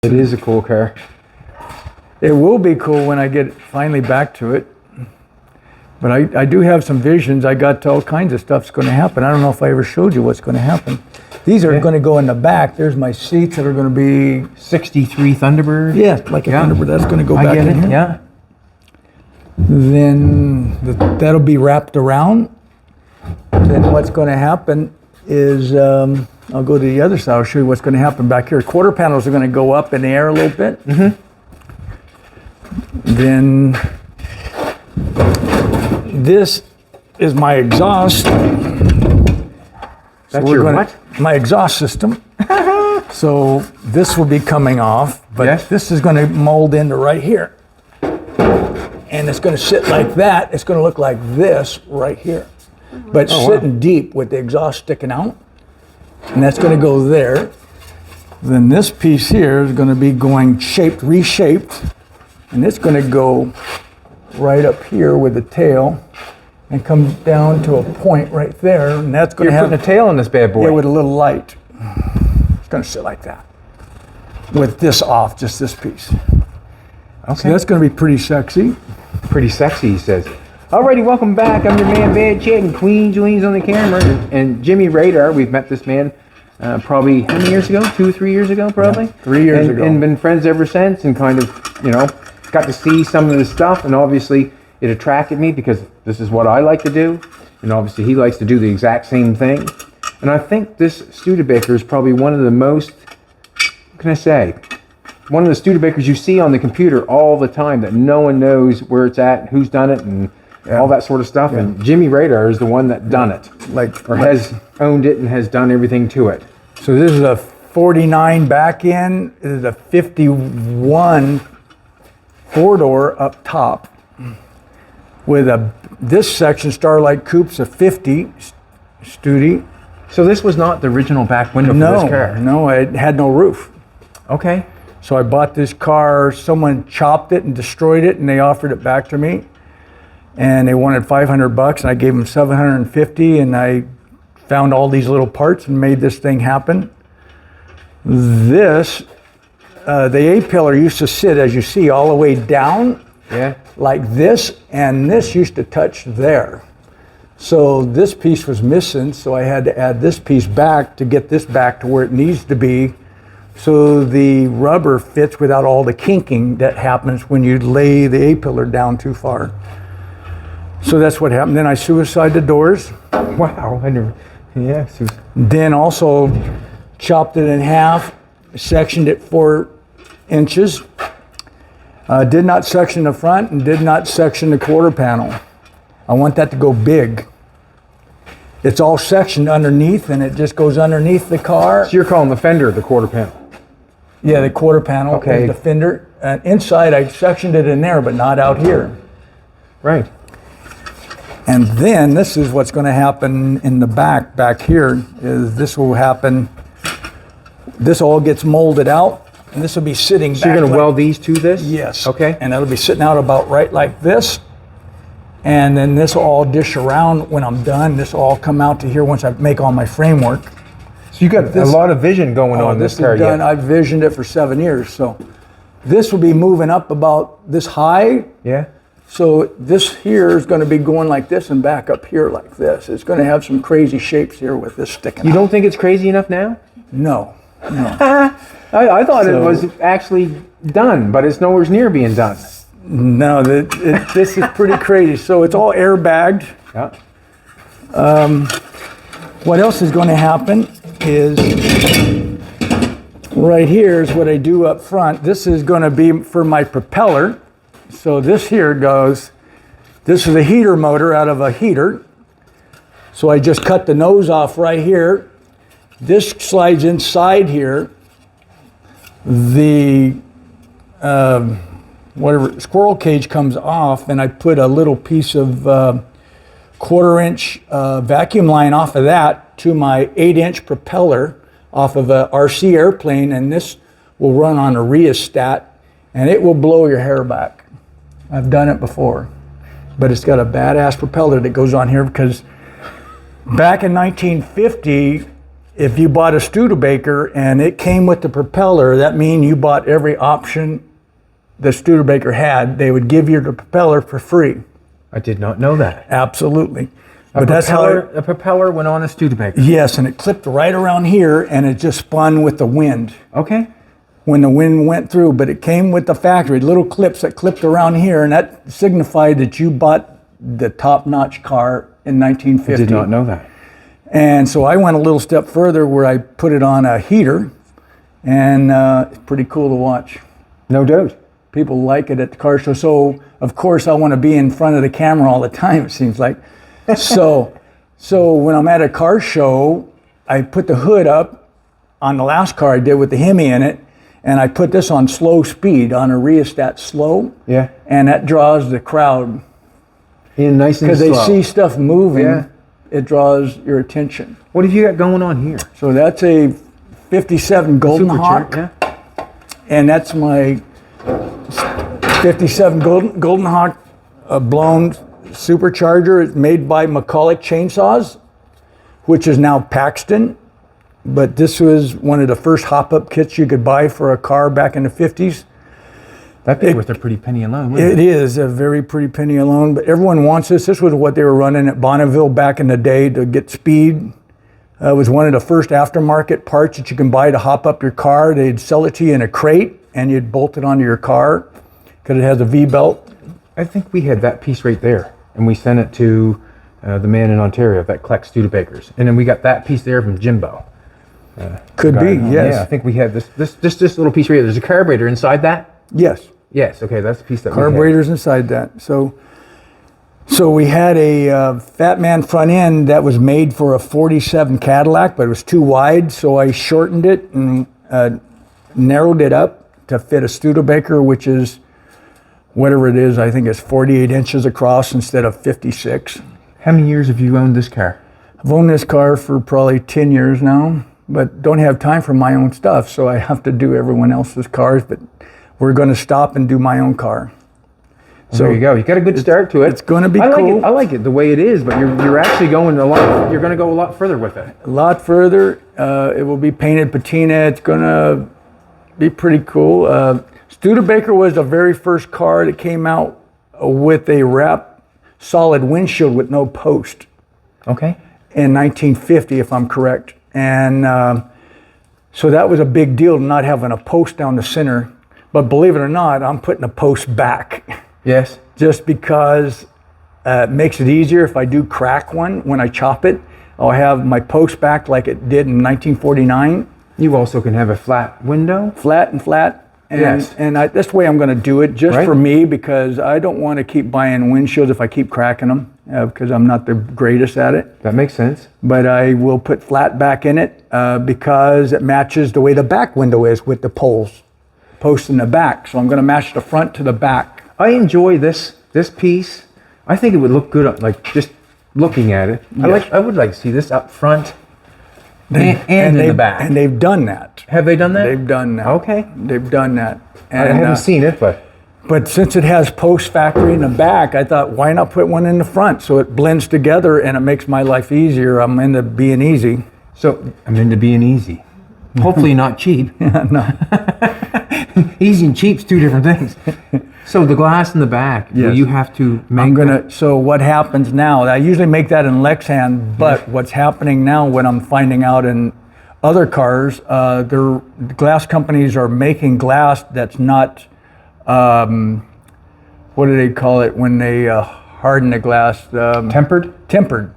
It is a cool car. It will be cool when I get finally back to it. But I do have some visions. I got all kinds of stuff's going to happen. I don't know if I ever showed you what's going to happen. These are going to go in the back. There's my seats that are going to be 63 Thunderbird. Yeah, like a Thunderbird. That's going to go back in here. Yeah. Then that'll be wrapped around. Then what's going to happen is I'll go to the other side. I'll show you what's going to happen back here. Quarter panels are going to go up in the air a little bit. Mm-hmm. Then this is my exhaust. That's your what? My exhaust system. So this will be coming off, but this is going to mold into right here. And it's going to sit like that. It's going to look like this right here. But sitting deep with the exhaust sticking out. And that's going to go there. Then this piece here is going to be going reshaped. And it's going to go right up here with the tail and come down to a point right there. And that's going to have... You're putting a tail on this bad boy. Yeah, with a little light. It's going to sit like that. With this off, just this piece. Okay. So that's going to be pretty sexy. Pretty sexy, he says. Alrighty, welcome back. I'm your man, Bad Chad, and Queen Julian's on the camera. And Jimmy Rader, we've met this man probably, how many years ago? 2 or 3 years ago, probably? Yeah, 3 years ago. And been friends ever since, and kind of, you know, got to see some of the stuff, and obviously it attracted me because this is what I like to do, and obviously he likes to do the exact same thing. And I think this Studebaker is probably one of the most, what can I say, one of the Studebakers you see on the computer all the time that no one knows where it's at, who's done it, and all that sort of stuff. Yeah. And Jimmy Rader is the one that done it, has owned it and has done everything to it. So this is a 49 back end. This is a 51 4-door up top. With this section, Starlight Coupe's a 50 Studi. So this was not the original back window for this car? No, it had no roof. Okay. So I bought this car, someone chopped it and destroyed it, and they offered it back to me. And they wanted $500, and I gave them $750, and I found all these little parts and made this thing happen. This, the A-pillar used to sit, as you see, all the way down, like this, and this used to touch there. So this piece was missing, so I had to add this piece back to get this back to where it needs to be, so the rubber fits without all the kinking that happens when you lay the A-pillar down too far. So that's what happened. Then I suicide the doors. Wow. Then also chopped it in half, sectioned it 4 inches. Did not section the front and did not section the quarter panel. I want that to go big. It's all sectioned underneath, and it just goes underneath the car. So you're calling the fender the quarter panel? Yeah, the quarter panel. Okay. The fender. And inside, I sectioned it in there, but not out here. Right. And then this is what's going to happen in the back here, is this will happen. This all gets molded out, and this will be sitting back. So you're going to weld these to this? Yes. Okay. And it'll be sitting out about right like this. And then this will all dish around when I'm done. This will all come out to here once I make all my framework. So you got a lot of vision going on this car. This is done. I've visioned it for 7 years. So this will be moving up about this high. Yeah. So this here is going to be going like this and back up here like this. It's going to have some crazy shapes here with this sticking out. You don't think it's crazy enough now? No. I thought it was actually done, but it's nowhere near being done. No, this is pretty crazy. So it's all airbagged. Yeah. What else is going to happen is right here is what I do up front. This is going to be for my propeller. So this here goes, this is a heater motor out of a heater. So I just cut the nose off right here. This slides inside here. The squirrel cage comes off, and I put a little piece of 1/4-inch vacuum line off of that to my 8-inch propeller off of a RC airplane, and this will run on a rheostat, and it will blow your hair back. I've done it before, but it's got a badass propeller that goes on here because back in 1950, if you bought a Studebaker and it came with the propeller, that means you bought every option the Studebaker had. They would give you the propeller for free. I did not know that. Absolutely. But that's how a propeller went on a Studebaker. Yes, and it clipped right around here, and it just spun with the wind. Okay. When the wind went through, but it came with the factory, little clips that clipped around here, and that signified that you bought the top-notch car in 1950. I did not know that. And so I went a little step further where I put it on a heater, and it's pretty cool to watch. No doubt. People like it at the car show. So, of course, I want to be in front of the camera all the time, it seems like. So when I'm at a car show, I put the hood up on the last car I did with the Hemi in it, and I put this on slow speed, on a rheostat slow. Yeah. And that draws the crowd. In nice and slow. Because they see stuff moving, it draws your attention. What have you got going on here? So that's a 57 Golden Hawk. Yeah. And that's my 57 Golden Hawk blown supercharger. It's made by McCulloch Chainsaws, which is now Paxton. But this was one of the first hop-up kits you could buy for a car back in the 50s. That'd be worth a pretty penny alone, wouldn't it? It is a very pretty penny alone, but everyone wants this. This was what they were running at Bonneville back in the day to get speed. It was one of the first aftermarket parts that you can buy to hop up your car. They'd sell it to you in a crate, and you'd bolt it onto your car because it has a V-belt. I think we had that piece right there, and we sent it to the man in Ontario that collects Studebakers. And then we got that piece there from Jimbo. Could be, yes. Yeah, I think we had this little piece right here. There's a carburetor inside that? Yes. Yes, okay, that's the piece that carburetors inside that. So we had a Fat Man front end that was made for a 47 Cadillac, but it was too wide, so I shortened it and narrowed it up to fit a Studebaker, which is whatever it is. I think it's 48 inches across instead of 56. How many years have you owned this car? I've owned this car for probably 10 years now, but don't have time for my own stuff, so I have to do everyone else's cars, but we're going to stop and do my own car. So there you go. You got a good start to it. It's going to be cool. I like it the way it is, but you're actually going a lot. You're going to go a lot further with it. A lot further. It will be painted patina. It's going to be pretty cool. Studebaker was the very first car that came out with a wrap solid windshield with no post. Okay. In 1950, if I'm correct. And so that was a big deal, not having a post down the center. But believe it or not, I'm putting a post back. Yes. Just because it makes it easier if I do crack one when I chop it. I'll have my post back like it did in 1949. You also can have a flat window. Flat and flat. And, yes. And that's the way I'm going to do it, just for me, because I don't want to keep buying windshields if I keep cracking them, because I'm not the greatest at it. That makes sense. But I will put flat back in it because it matches the way the back window is with the post in the back. So I'm going to match the front to the back. I enjoy this piece. I think it would look good, like just looking at it. Yes. I would like to see this up front and in the back. And they've done that. Have they done that? They've done that. Okay. They've done that. And, I haven't seen it, but. But since it has post factory in the back, I thought, why not put one in the front so it blends together and it makes my life easier. I'm into being easy. So I'm into being easy. Hopefully not cheap. No. Easy and cheap's two different things. So the glass in the back, yes. You have to make So what happens now, I usually make that in Lexan, but what's happening now, what I'm finding out in other cars, the glass companies are making glass that's not, what do they call it when they harden the glass? Tempered? Tempered.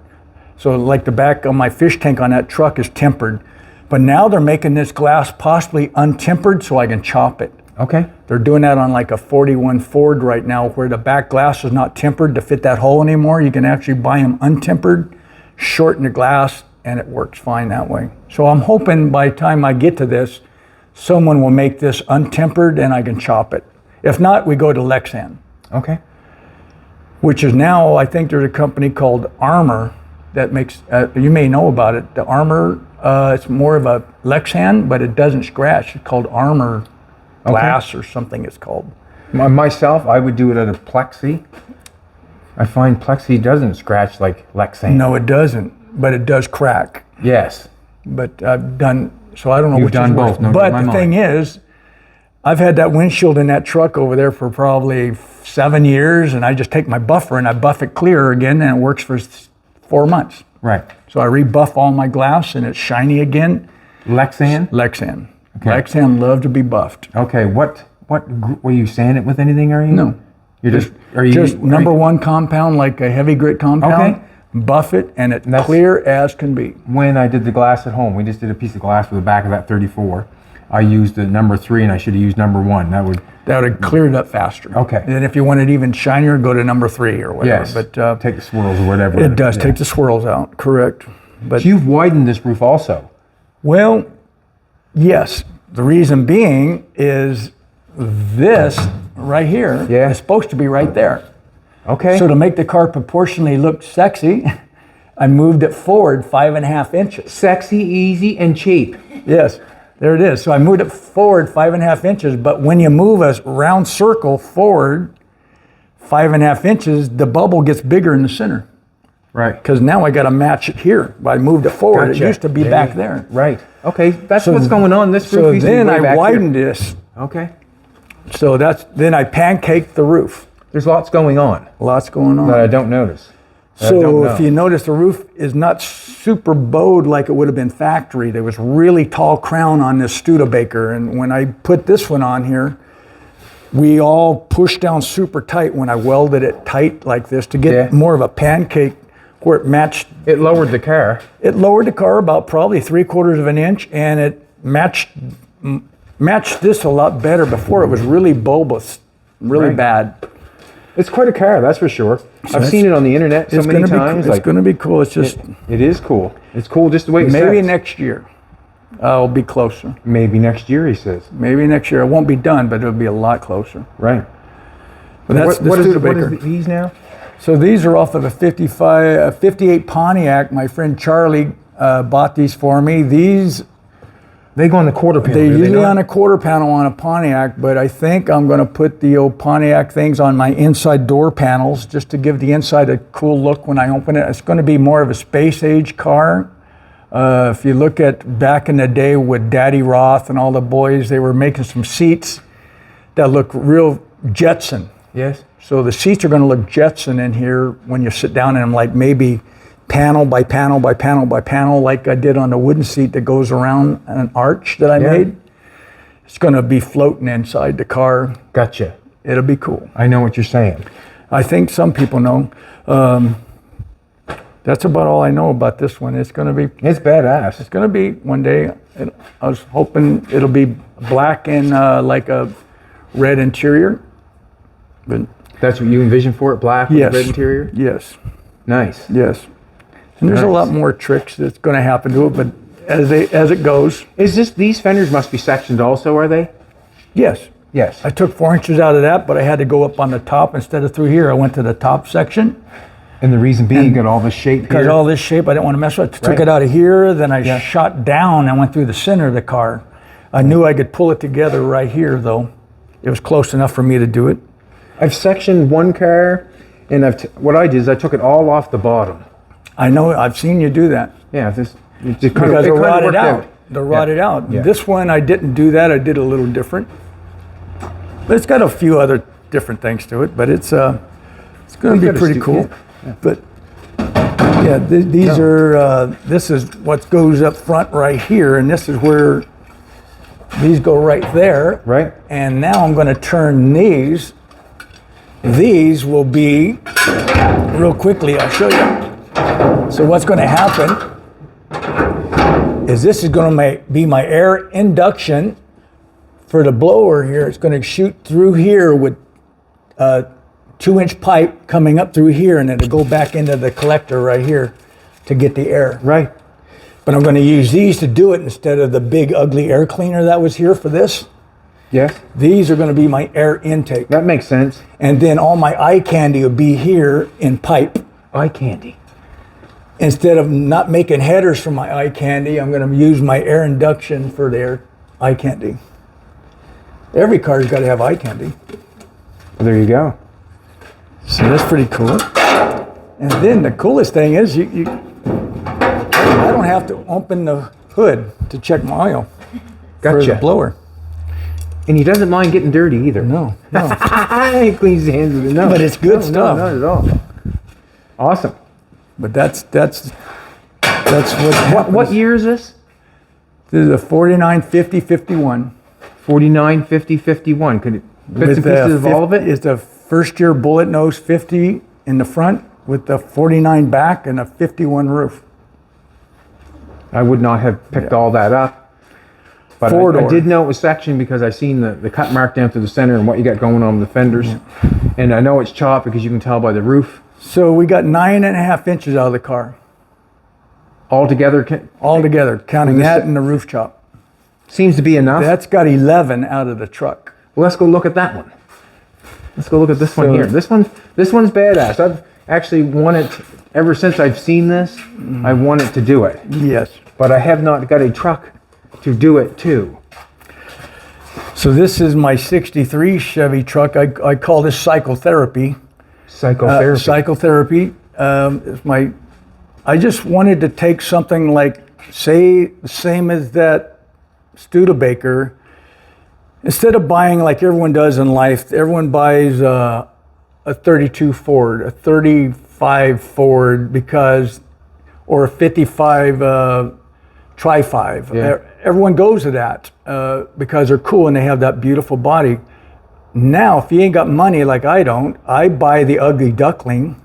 So like the back of my fish tank on that truck is tempered. But now they're making this glass possibly untempered so I can chop it. Okay. They're doing that on like a 41 Ford right now where the back glass is not tempered to fit that hole anymore. You can actually buy them untempered, shorten the glass, and it works fine that way. So I'm hoping by the time I get to this, someone will make this untempered and I can chop it. If not, we go to Lexan. Okay. Which is now, I think there's a company called Armor that makes, you may know about it. The Armor, it's more of a Lexan, but it doesn't scratch. It's called Armor Glass or something it's called. Myself, I would do it at a Plexi. I find Plexi doesn't scratch like Lexan. No, it doesn't, but it does crack. Yes. but I've done, so I don't know You've which done is both, worse. no, But my the mind. thing is, I've had that windshield in that truck over there for probably 7 years, and I just take my buffer and I buff it clear again, and it works for 4 months. Right. So I rebuff all my glass, and it's shiny again. Lexan? Lexan. Okay. Lexan love to be buffed. Okay, what were you sanding it with anything, are you? No. You're Just number one compound, like a heavy grit compound. Okay. Buff it, and it's clear as can be. When I did the glass at home, we just did a piece of glass with the back of that 34. I used the number 3 and I should have used number 1. That would have cleared up faster. Okay. And if you want it even shinier, go to number 3 or whatever. yes, But take the swirls or whatever. it does take the swirls out, correct. But So you've widened this roof also. well, yes. The reason being is this right here Yeah. is supposed to be right there. Okay. So to make the car proportionally look sexy, I moved it forward 5.5 inches. sexy, easy, and cheap. Yes, there it is. So I moved it forward 5.5 inches, but when you move a round circle forward 5.5 inches, the bubble gets bigger in the center. Right. Because now I got to match it here. I moved it forward. Gotcha. It used to be back there. Right. Okay. That's what's going on. This roof So used to be then way I back widened here. this. Okay. So then I pancaked the roof. There's lots going on Lots going on. that I don't notice. that I don't So know. if you notice, the roof is not super bowed like it would have been factory. There was really tall crown on this Studebaker, and when I put this one on here, we all pushed down super tight when I welded it tight like this to get Yeah. more of a pancake where it matched. It lowered the car. It lowered the car about probably 3/4 of an inch, and it matched this a lot better. Before it was really bulbous, really Right. bad. It's quite a car, that's for sure. I've seen it on the internet so many times. It's going to be cool. It's just It is cool. It's cool just the way it maybe sets. next year I'll be closer. Maybe next year, he says. Maybe next year. It won't be done, but it'll be a lot closer. Right. But that's the what Studebaker. is these now? So these are off of a 58 Pontiac. My friend Charlie bought these for me. They go on the quarter panel. They're do they usually not? on a quarter panel on a Pontiac, but I think I'm going to put the old Pontiac things on my inside door panels just to give the inside a cool look when I open it. It's going to be more of a space age car. If you look at back in the day with Daddy Roth and all the boys, they were making some seats that look real Jetson. Yes. So the seats are going to look Jetson in here when you sit down in them, like maybe panel by panel by panel by panel, like I did on the wooden seat that goes around an arch that I made. It's going to be floating inside the car. Gotcha. It'll be cool. I know what you're saying. I think some people know. That's about all I know about this one. It's going to be. It's badass. It's going to be one day. I was hoping it'll be black and like a red interior. But That's what you envision for it? Black with red interior? Yes. Nice. Yes. And there's a Nice. lot more tricks that's going to happen to it, but as it goes, These fenders must be sectioned also, are they? yes. Yes. I took 4 inches out of that, but I had to go up on the top instead of through here. I went to the top section And the reason being, you got all this shape because here. all this shape I didn't want to mess with. I took Right. it out of here, then I shot down and went through the center of the car. I knew I could pull it together right here, though. It was close enough for me to do it. I've sectioned one car, and what I did is I took it all off the bottom. I know. I've seen you do that. Yeah, it just kind Because they're rotted worked out. They're rotted out. Yeah. This one, I didn't do that. I did a little different. But it's got a few other different things to it. But it's going to be got a pretty cool. But yeah, these are. This is what goes up front right here, and this is where these go right there. Right. And now I'm going to turn these. These will be real quickly. I'll show you. So what's going to happen is this is going to be my air induction for the blower here. It's going to shoot through here with a 2-inch pipe coming up through here, and it'll go back into the collector right here to get the air. Right. But I'm going to use these to do it instead of the big ugly air cleaner that was here for this. Yes. These are going to be my air intake. That makes sense. And then all my eye candy will be here in pipe. Eye candy. Instead of not making headers for my eye candy, I'm going to use my air induction for their eye candy. Every car's got to have eye candy. Well, there you go. So that's pretty cool. And then the coolest thing is I don't have to open the hood to check my oil for Gotcha. the blower. And he doesn't mind getting dirty either. No. He cleans his hands with it. No, But it's good no, stuff. No, not at all. Awesome. But that's what What year is this? This is a 49, 50, 51. 49, 50, 51. Could it bits and pieces of all of it? It's a first year bullet nose 50 in the front with the 49 back and a 51 roof. I would not have picked all that up. But I did know it was sectioned because I seen the cut mark down through the center and what you got going on with the fenders. Yeah. And I know it's chopped because you can tell by the roof. So we got 9.5 inches out of the car. Altogether, counting that and the roof chop. Seems to be enough. That's got 11 out of the truck. Well, let's go look at that one. Let's go look at this one here. This one's badass. I've actually wanted, ever since I've seen this, I wanted to do it. Yes. But I have not got a truck to do it too. So this is my 63 Chevy truck. I call this psychotherapy. Psychotherapy. I just wanted to take something like, say, the same as that Studebaker. Instead of buying like everyone does in life, everyone buys a 32 Ford, a 35 Ford or a 55 Tri-5. Yeah. Everyone goes to that because they're cool and they have that beautiful body. Now, if you ain't got money like I don't, I buy the ugly duckling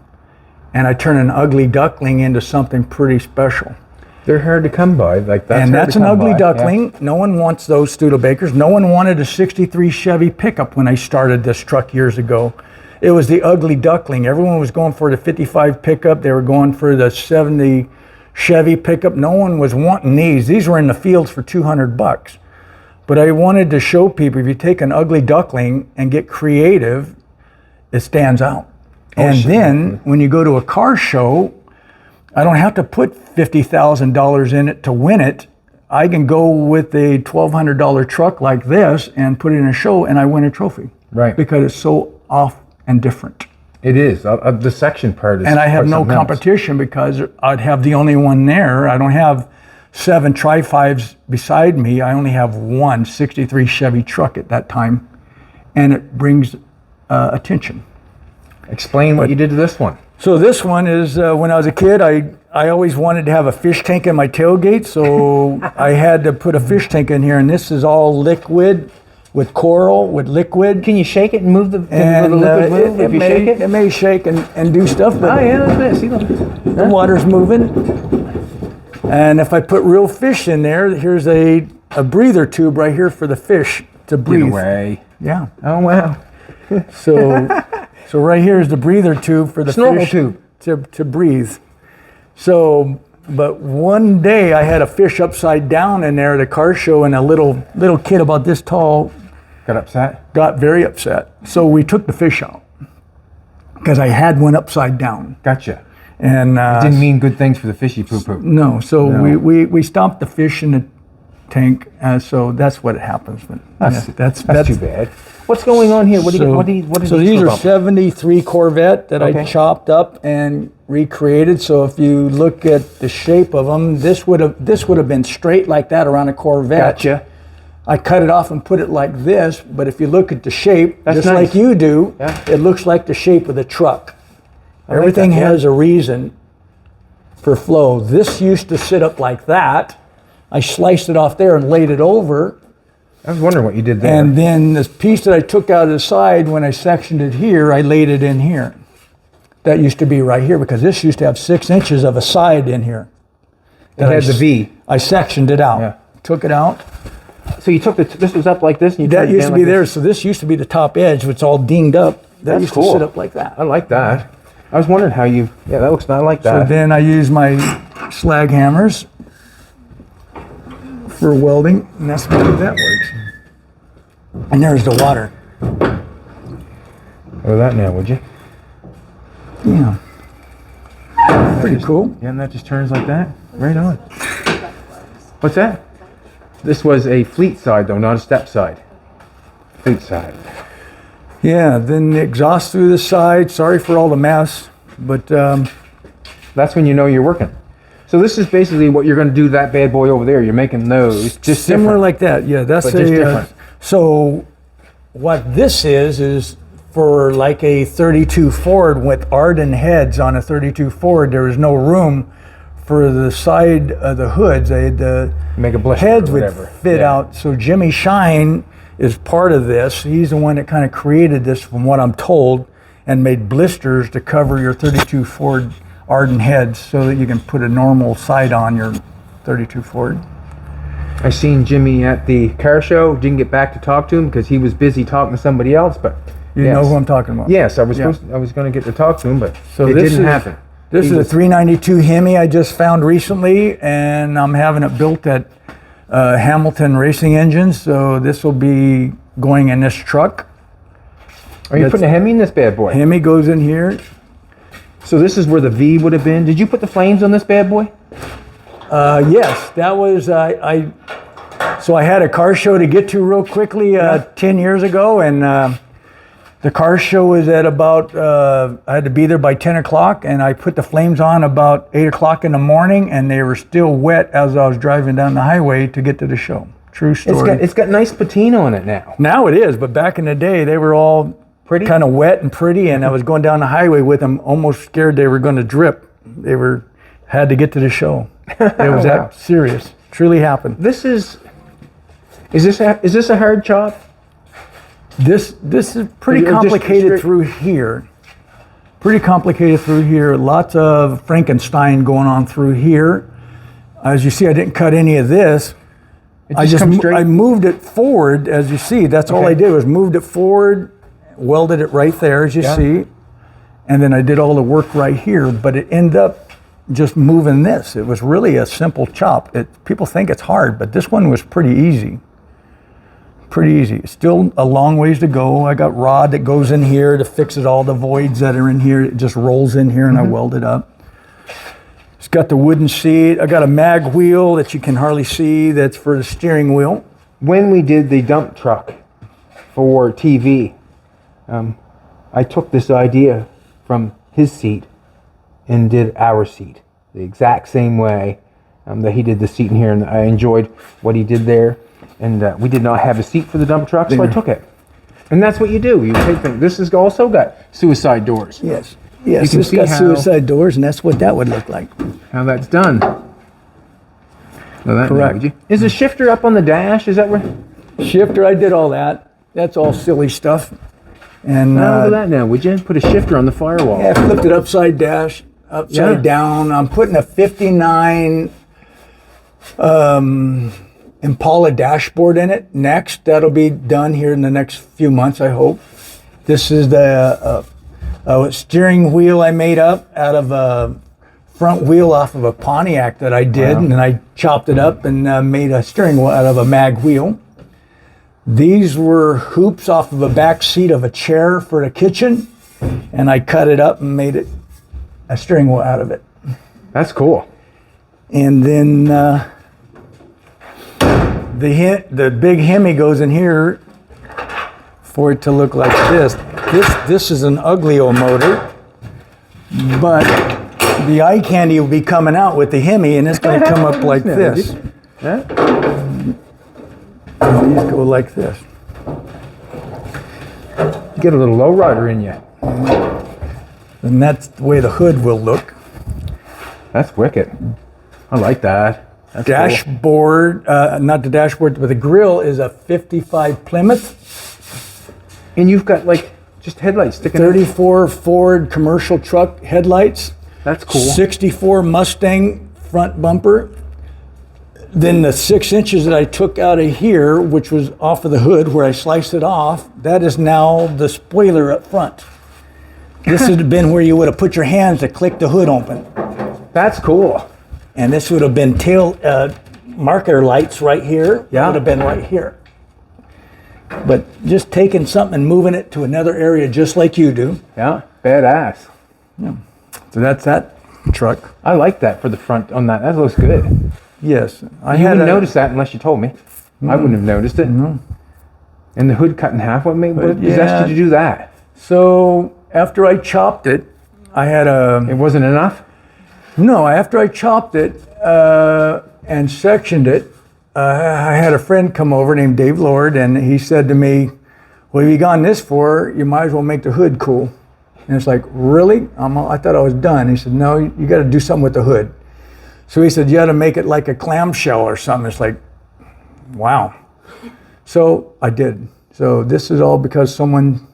and I turn an ugly duckling into something pretty special. They're hard to come by. That's an ugly duckling. Yeah. No one wants those Studebakers. No one wanted a 63 Chevy pickup when I started this truck years ago. It was the ugly duckling. Everyone was going for the 55 pickup. They were going for the 70 Chevy pickup. No one was wanting these. These were in the fields for $200. But I wanted to show people, if you take an ugly duckling and get creative, it stands out. Then when you go to a car show, I don't have to put $50,000 in it to win it. I can go with a $1,200 truck like this and put it in a show and I win a trophy. Right. Because it's so off and different. It is. The section part is. And I have no competition because I'd have the only one there. I don't have 7 Tri-5s beside me. I only have one 63 Chevy truck at that time. And it brings attention. Explain what you did to this one. So this one is, when I was a kid, I always wanted to have a fish tank in my tailgate, so I had to put a fish tank in here, and this is all liquid with coral, with liquid. Can you shake it and move the liquid move if you shake it? It may shake and do stuff, but that's it. See the water's moving. And if I put real fish in there, here's a breather tube right here for the fish to breathe. Get away. Yeah. Oh, wow. So right here is the breather tube for the snorkel fish tube to breathe. So, but one day I had a fish upside down in there at a car show, and a little kid about this tall got very upset. So we took the fish out because I had one upside down. Gotcha. And it didn't mean good things for the fishy poo-poo. No. So we stomped the fish in the tank, so that's what happens. But that's too bad. What's going on here? What is so these are 73 Corvette that I chopped up and recreated. So if you look at the shape of them, this would have been straight like that around a Corvette. Gotcha. I cut it off and put it like this, but if you look at the shape, that's just nice. like you do, it looks like the shape of the truck. Everything has a reason for flow. This used to sit up like that. I sliced it off there and laid it over. I was wondering what you did there. And then this piece that I took out of the side, when I sectioned it here, I laid it in here. That used to be right here because this used to have 6 inches of a side in here. It had the V. I sectioned it out. Took it out. So you took this was up like this and you that used to be there. So this used to be the top edge, which all dinged up. That used to sit up like that. I like that. I was wondering how you. Yeah, that looks not like that. So then I use my slag hammers for welding, and that's the way that works. And there's the water. Look at that now, would you? Yeah. Pretty cool. Yeah, and that just turns like that. Right on. What's that? This was a fleet side, though, not a step side. Fleet side. Yeah, then the exhaust through the side. Sorry for all the mess, but that's when you know you're working. So this is basically what you're going to do to that bad boy over there. You're making those just similar different. like that. Yeah, that's But just different. So what this is for like a 32 Ford with Arden heads on a 32 Ford. There was no room for the side of the hoods. They had the Make a blister heads or would whatever. fit out. So Jimmy Shine is part of this. He's the one that kind of created this, from what I'm told, and made blisters to cover your 32 Ford Arden heads so that you can put a normal side on your 32 Ford. I seen Jimmy at the car show. Didn't get back to talk to him because he was busy talking to somebody else. But You know who I'm talking about? Yes, I was going to get to talk to him, but it this didn't happen. This is a 392 Hemi I just found recently, and I'm having it built at Hamilton Racing Engines. So this will be going in this truck. Are you putting a Hemi in this bad boy? Hemi goes in here. So this is where the V would have been. Did you put the flames on this bad boy? Yes, that was so I had a car show to get to real quickly 10 years ago, and the car show was at about I had to be there by 10 o'clock, and I put the flames on about 8 o'clock in the morning, and they were still wet as I was driving down the highway to get to the show. True story. It's got nice patina on it now. Now it is, but back in the day they were all Pretty? kind of wet and pretty, and I was going down the highway with them, almost scared they were going to drip. Had to get to the show. It was that serious. Truly happened. Is this a hard chop? This is pretty Or just complicated through here. Pretty complicated through here. Lots of Frankenstein going on through here. As you see, I didn't cut any of this. I moved it forward, as you see. That's all I did was moved it forward, welded it right there, as you see, and then I did all the work right here. But it ended up just moving this. It was really a simple chop. People think it's hard, but this one was pretty easy. Pretty easy. It's still a long ways to go. I got rod that goes in here to fixes all the voids that are in here. It just rolls in here and I weld it up. It's got the wooden seat. I got a mag wheel that you can hardly see that's for the steering wheel. When we did the dump truck for TV, I took this idea from his seat and did our seat the exact same way that he did the seat in here, and I enjoyed what he did there. And we did not have a seat for the dump truck, so I took it. And that's what you do. You take things. This has also got suicide doors. Yes. You Yes, can it's see got how- suicide doors, and that's what that would look like. How that's done. No, that Correct. Is the shifter up on the dash? Is that where? Shifter, I did all that. That's all silly stuff. And Look at that now, would you? Put a shifter on the firewall. yeah, I flipped it upside down. I'm putting a 59 Impala dashboard in it next. That'll be done here in the next few months, I hope. This is the steering wheel I made up out of a front wheel off of a Pontiac that I did, and then I chopped it up and made a steering wheel out of a mag wheel. These were hoops off of a back seat of a chair for the kitchen, and I cut it up and made it a steering wheel out of it. That's cool. And then the big Hemi goes in here for it to look like this. This is an Uglio motor, but the eye candy will be coming out with the Hemi, and it's going to come up like this. Huh? These go like this. You get a little lowrider in you. And that's the way the hood will look. That's wicked. I like that. That's cool. Dashboard, not the dashboard, but the grill is a 55 Plymouth. And you've got like just headlights sticking 34 Ford commercial truck headlights. That's cool. 64 Mustang front bumper. Then the 6 inches that I took out of here, which was off of the hood where I sliced it off, that is now the spoiler up front. This would have been where you would have put your hands to click the hood open. That's cool. And this would have been tail marker lights right here. Yeah. Would have been right here. But just taking something and moving it to another area just like you do. Yeah, badass. So that's that truck. I like that for the front on that. That looks good. Yes. You wouldn't notice that unless you told me. I wouldn't have noticed it. And the hood cut in half. What possessed you to do that? So after I chopped it, I had It wasn't enough? No, after I chopped it and sectioned it, I had a friend come over named Dave Lord, and he said to me, "What have you gone this for? You might as well make the hood cool." And it's like, really? I thought I was done. He said, "No, you got to do something with the hood." So he said, "You got to make it like a clamshell or something." It's like, wow. So I did. So this is all because someone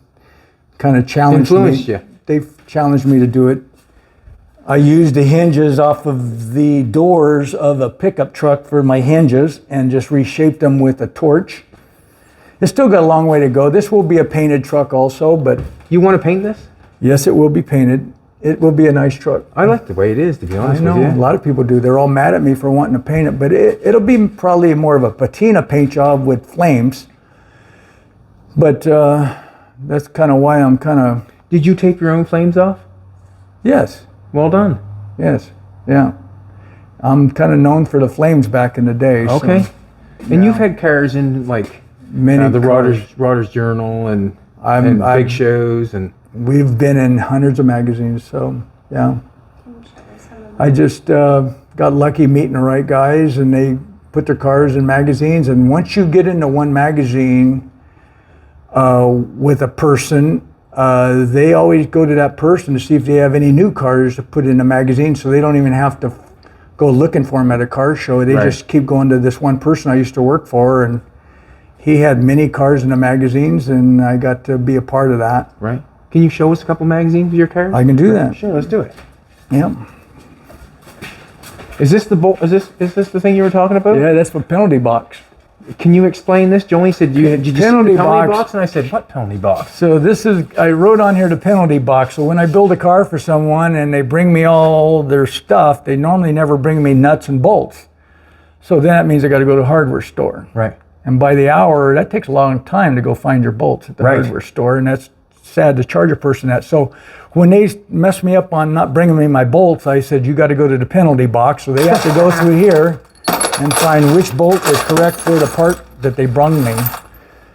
kind of challenged Influenced me. you. They've challenged me to do it. I used the hinges off of the doors of a pickup truck for my hinges and just reshaped them with a torch. It's still got a long way to go. This will be a painted truck also, but You want to paint this? yes, it will be painted. It will be a nice truck. I like the way it is, to be honest I know, with you. a lot of people do. They're all mad at me for wanting to paint it, but it'll be probably more of a patina paint job with flames. But that's kind of why I'm kind of... Did you tape your own flames off? Yes. Well done. Yes, yeah. I'm kind of known for the flames back in the day. Okay. So, And you've had cars in like many the cars. Rodder's Journal and I'm big shows and We've been in hundreds of magazines, so yeah. I just got lucky meeting the right guys, and they put their cars in magazines. And once you get into one magazine with a person, they always go to that person to see if they have any new cars to put in the magazine, so they don't even have to go looking for them at a car show. They just keep going to this one person I used to work for, and he had many cars in the magazines, and I got to be a part of that. Right. Can you show us a couple magazines of your cars? I can do that. Sure, let's do it. Yeah. Is this the is this the thing you were talking about? Yeah, that's the penalty box. Can you explain this? Joey said did you see the Penalty penalty box. box? And I said, what penalty box? So this is, I wrote on here the penalty box. So when I build a car for someone and they bring me all their stuff, they normally never bring me nuts and bolts. So then that means I got to go to a hardware store. Right. And by the hour, that takes a long time to go find your bolts at the hardware store, and that's sad to charge a person that. So when they messed me up on not bringing me my bolts, I said, you got to go to the penalty box. So they have to go through here and find which bolt is correct for the part that they brung me.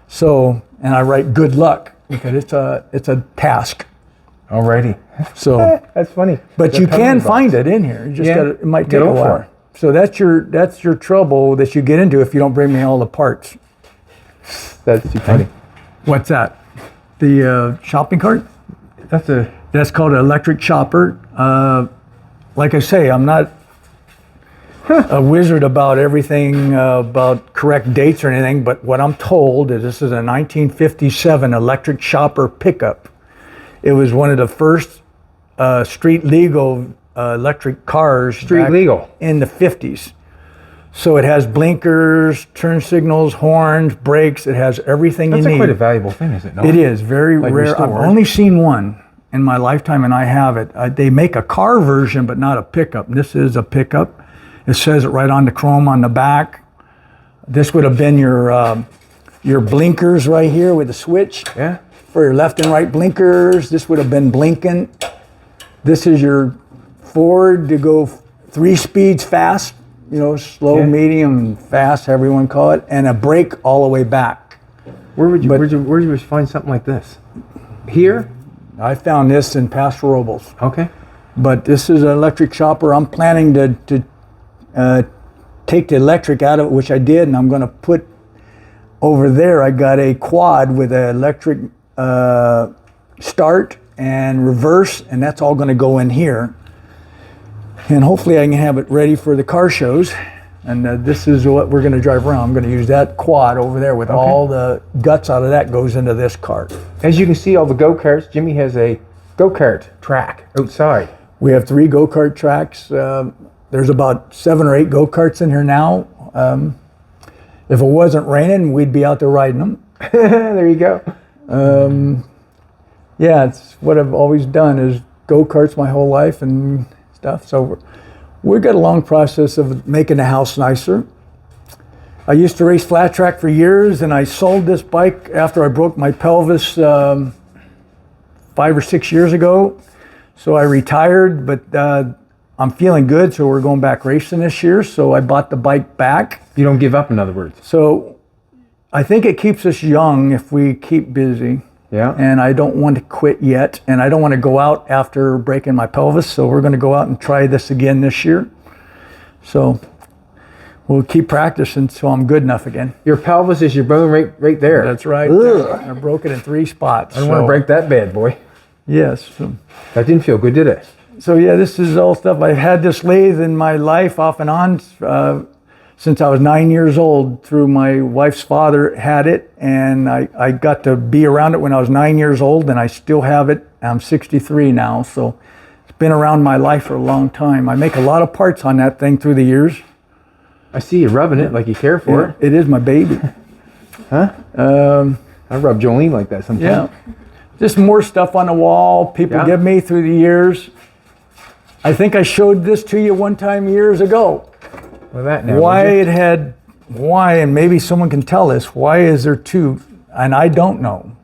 So, and I write good luck because it's a task. Alrighty. So That's funny. but The you penalty can box. find it in here. You just got it might Get take a over while. it. So that's your trouble that you get into if you don't bring me all the parts. That's too funny. What's that? The shopping cart? That's called an electric chopper. Like I say, I'm not a wizard about everything, about correct dates or anything, but what I'm told is this is a 1957 electric chopper pickup. It was one of the first street legal electric cars. Street legal? In the 50s. So it has blinkers, turn signals, horns, brakes. It has everything That's you need. quite a valuable thing, is it not? It is very Like rare. I've restored. only seen one in my lifetime, and I have it. They make a car version, but not a pickup. This is a pickup. It says it right on the chrome on the back. This would have been your blinkers right here with the switch. Yeah. For your left and right blinkers. This would have been blinking. This is your forward to go 3 speeds fast. You know, slow, medium, fast, however you want to call it, and a brake all the way back. Where would you find something like this? Here? I found this in Paso Robles. Okay. But this is an electric chopper. I'm planning to take the electric out of it, which I did, and I'm going to put over there. I got a quad with an electric start and reverse, and that's all going to go in here. And hopefully I can have it ready for the car shows. And this is what we're going to drive around. I'm going to use that quad over there with all the guts out of that goes into this cart. As you can see, all the go-karts, Jimmy has a go-kart track outside. We have 3 go-kart tracks. There's about 7 or 8 go-karts in here now. If it wasn't raining, we'd be out there riding them. There you go. Yeah, it's what I've always done is go-karts my whole life and stuff. So we've got a long process of making the house nicer. I used to race flat track for years, and I sold this bike after I broke my pelvis 5 or 6 years ago. So I retired, but I'm feeling good, so we're going back racing this year. So I bought the bike back. You don't give up, in other words. So I think it keeps us young if we keep busy. Yeah. And I don't want to quit yet. And I don't want to go out after breaking my pelvis. So we're going to go out and try this again this year. So we'll keep practicing until I'm good enough again. Your pelvis is your bone right there. That's right. Ugh. I broke it in 3 spots. I don't want to break that bad boy. Yes. So, That didn't feel good, did it? so yeah, this is all stuff. I've had this lathe in my life off and on since I was 9 years old. Through my wife's father had it, and I got to be around it when I was 9 years old, and I still have it. I'm 63 now, so it's been around my life for a long time. I make a lot of parts on that thing through the years. I see you rubbing it like you care for it. It is my baby. Huh? I rub Jolene like that sometimes. Yeah. Just more stuff on the wall people give me through the years. I think I showed this to you one time years ago. Well, that now. Why, and maybe someone can tell us, why is there 2, and I don't know.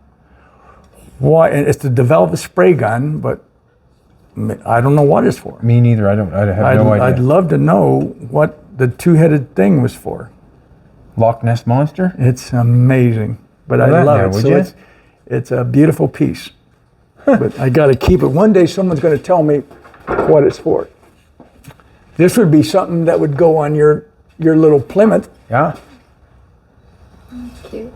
Why, it's to develop a spray gun, but I don't know what it's for. Me neither. I have no idea. I'd love to know what the 2-headed thing was for. Loch Ness Monster? It's amazing, but I love it. So it's a beautiful piece. But I got to keep it. One day someone's going to tell me what it's for. This would be something that would go on your little Plymouth. Yeah. Cute.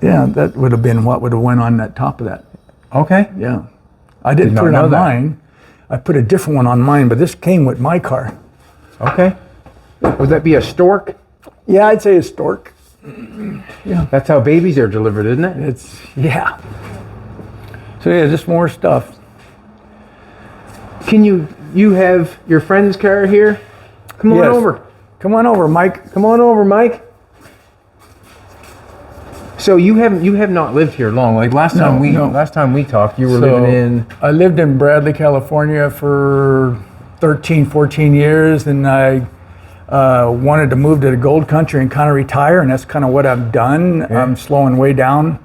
Yeah, that would have been what would have went on that top of that. Okay. Yeah. I didn't put it on mine. I put a different one on mine, but this came with my car. Okay. Would that be a stork? Yeah, I'd say a stork. Yeah. That's how babies are delivered, isn't it? Yeah. So yeah, just more stuff. Can you have your friend's car here? Come on over. Come on over, Mike. Come on over, Mike. So you have not lived here long. Like last time we talked, you were living in. I lived in Bradley, California for 13, 14 years, and I wanted to move to the gold country and kind of retire, and that's kind of what I've done. Okay. I'm slowing way down.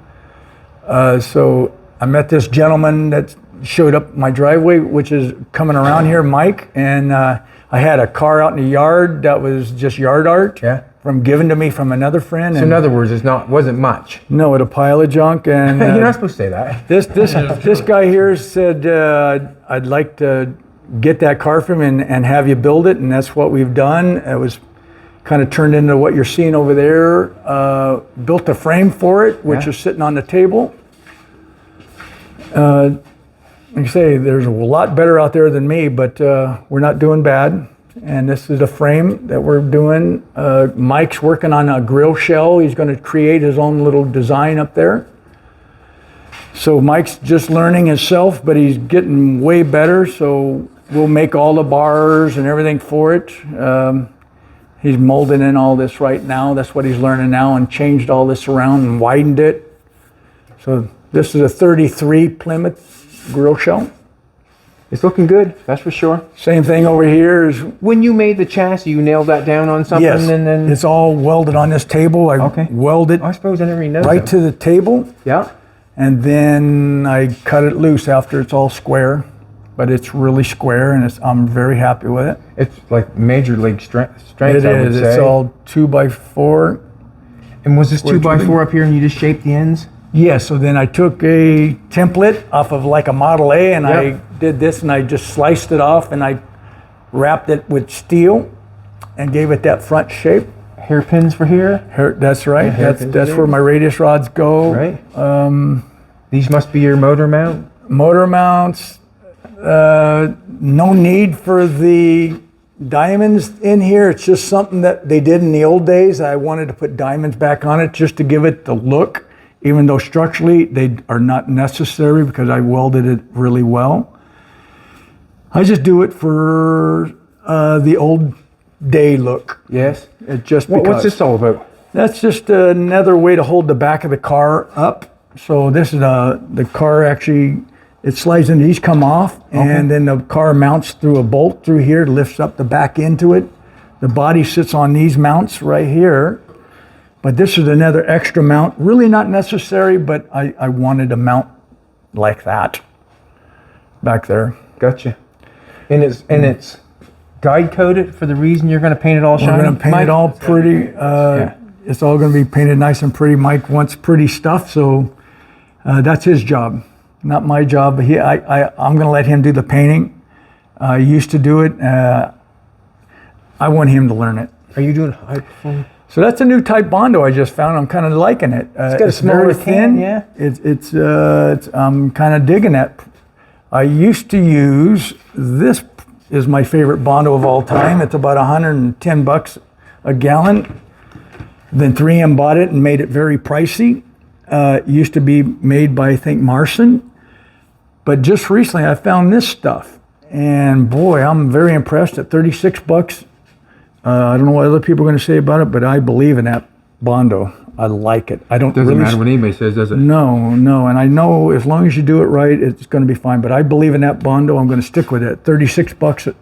So I met this gentleman that showed up my driveway, which is coming around here, Mike, and I had a car out in the yard that was just yard art. Yeah. Given to me from another friend. So in other words, wasn't much. No, it a pile of junk, and You're not supposed to say that. this guy here said I'd like to get that car from him and have you build it, and that's what we've done. It was kind of turned into what you're seeing over there. Built a frame for it, which is sitting on the table. Like I say, there's a lot better out there than me, but we're not doing bad. And this is a frame that we're doing. Mike's working on a grill shell. He's going to create his own little design up there. So Mike's just learning himself, but he's getting way better. So we'll make all the bars and everything for it. He's molding in all this right now. That's what he's learning now, and changed all this around and widened it. So this is a 33 Plymouth grill shell. It's looking good, that's for sure. Same thing over here is. When you made the chassis, you nailed that down on something, Yes, and then it's all welded on this table. I welded I suppose I never even noticed right to the table. Yeah. And then I cut it loose after it's all square, but it's really square, and I'm very happy with it. It's like major league strength. It I would is. say. It's all 2x4. And was this 2x4 up here, and you just shaped the ends? Yeah. So then I took a template off of like a Model A, and I did this, and I just sliced it off, and I wrapped it with steel, and gave it that front shape. Hairpins for here. That's right. That's where my radius rods go. Right. These must be your motor mount. Motor mounts. No need for the diamonds in here. It's just something that they did in the old days. I wanted to put diamonds back on it just to give it the look, even though structurally they are not necessary because I welded it really well. I just do it for the old day look. Yes. It just because. What's this all about? That's just another way to hold the back of the car up. So this is the car actually, it slides in, these come off, and then the car mounts through a bolt through here, lifts up the back into it. The body sits on these mounts right here. But this is another extra mount, really not necessary, but I wanted a mount like that back there. Gotcha. And it's guide coded for the reason you're going to paint it all shiny? We're going to paint it all pretty. It's all going to be painted nice and pretty. Mike wants pretty stuff, so That's his job, not my job. But I'm going to let him do the painting. I used to do it. I want him to learn it. Are you doing high performance? So that's a new type Bondo I just found. I'm kind of liking it. It's got a smaller very thin. can, yeah. It's I'm kind of digging it. I used to use this. Is my favorite Bondo of all time. It's about $110 a gallon. Then 3M bought it and made it very pricey. It used to be made by, I think, Marson. But just recently I found this stuff. And boy, I'm very impressed at $36. I don't know what other people are going to say about it, but I believe in that Bondo. I like it. I don't Doesn't really matter what anybody says, does it? No. And I know as long as you do it right, it's going to be fine. But I believe in that Bondo. I'm going to stick with it. $36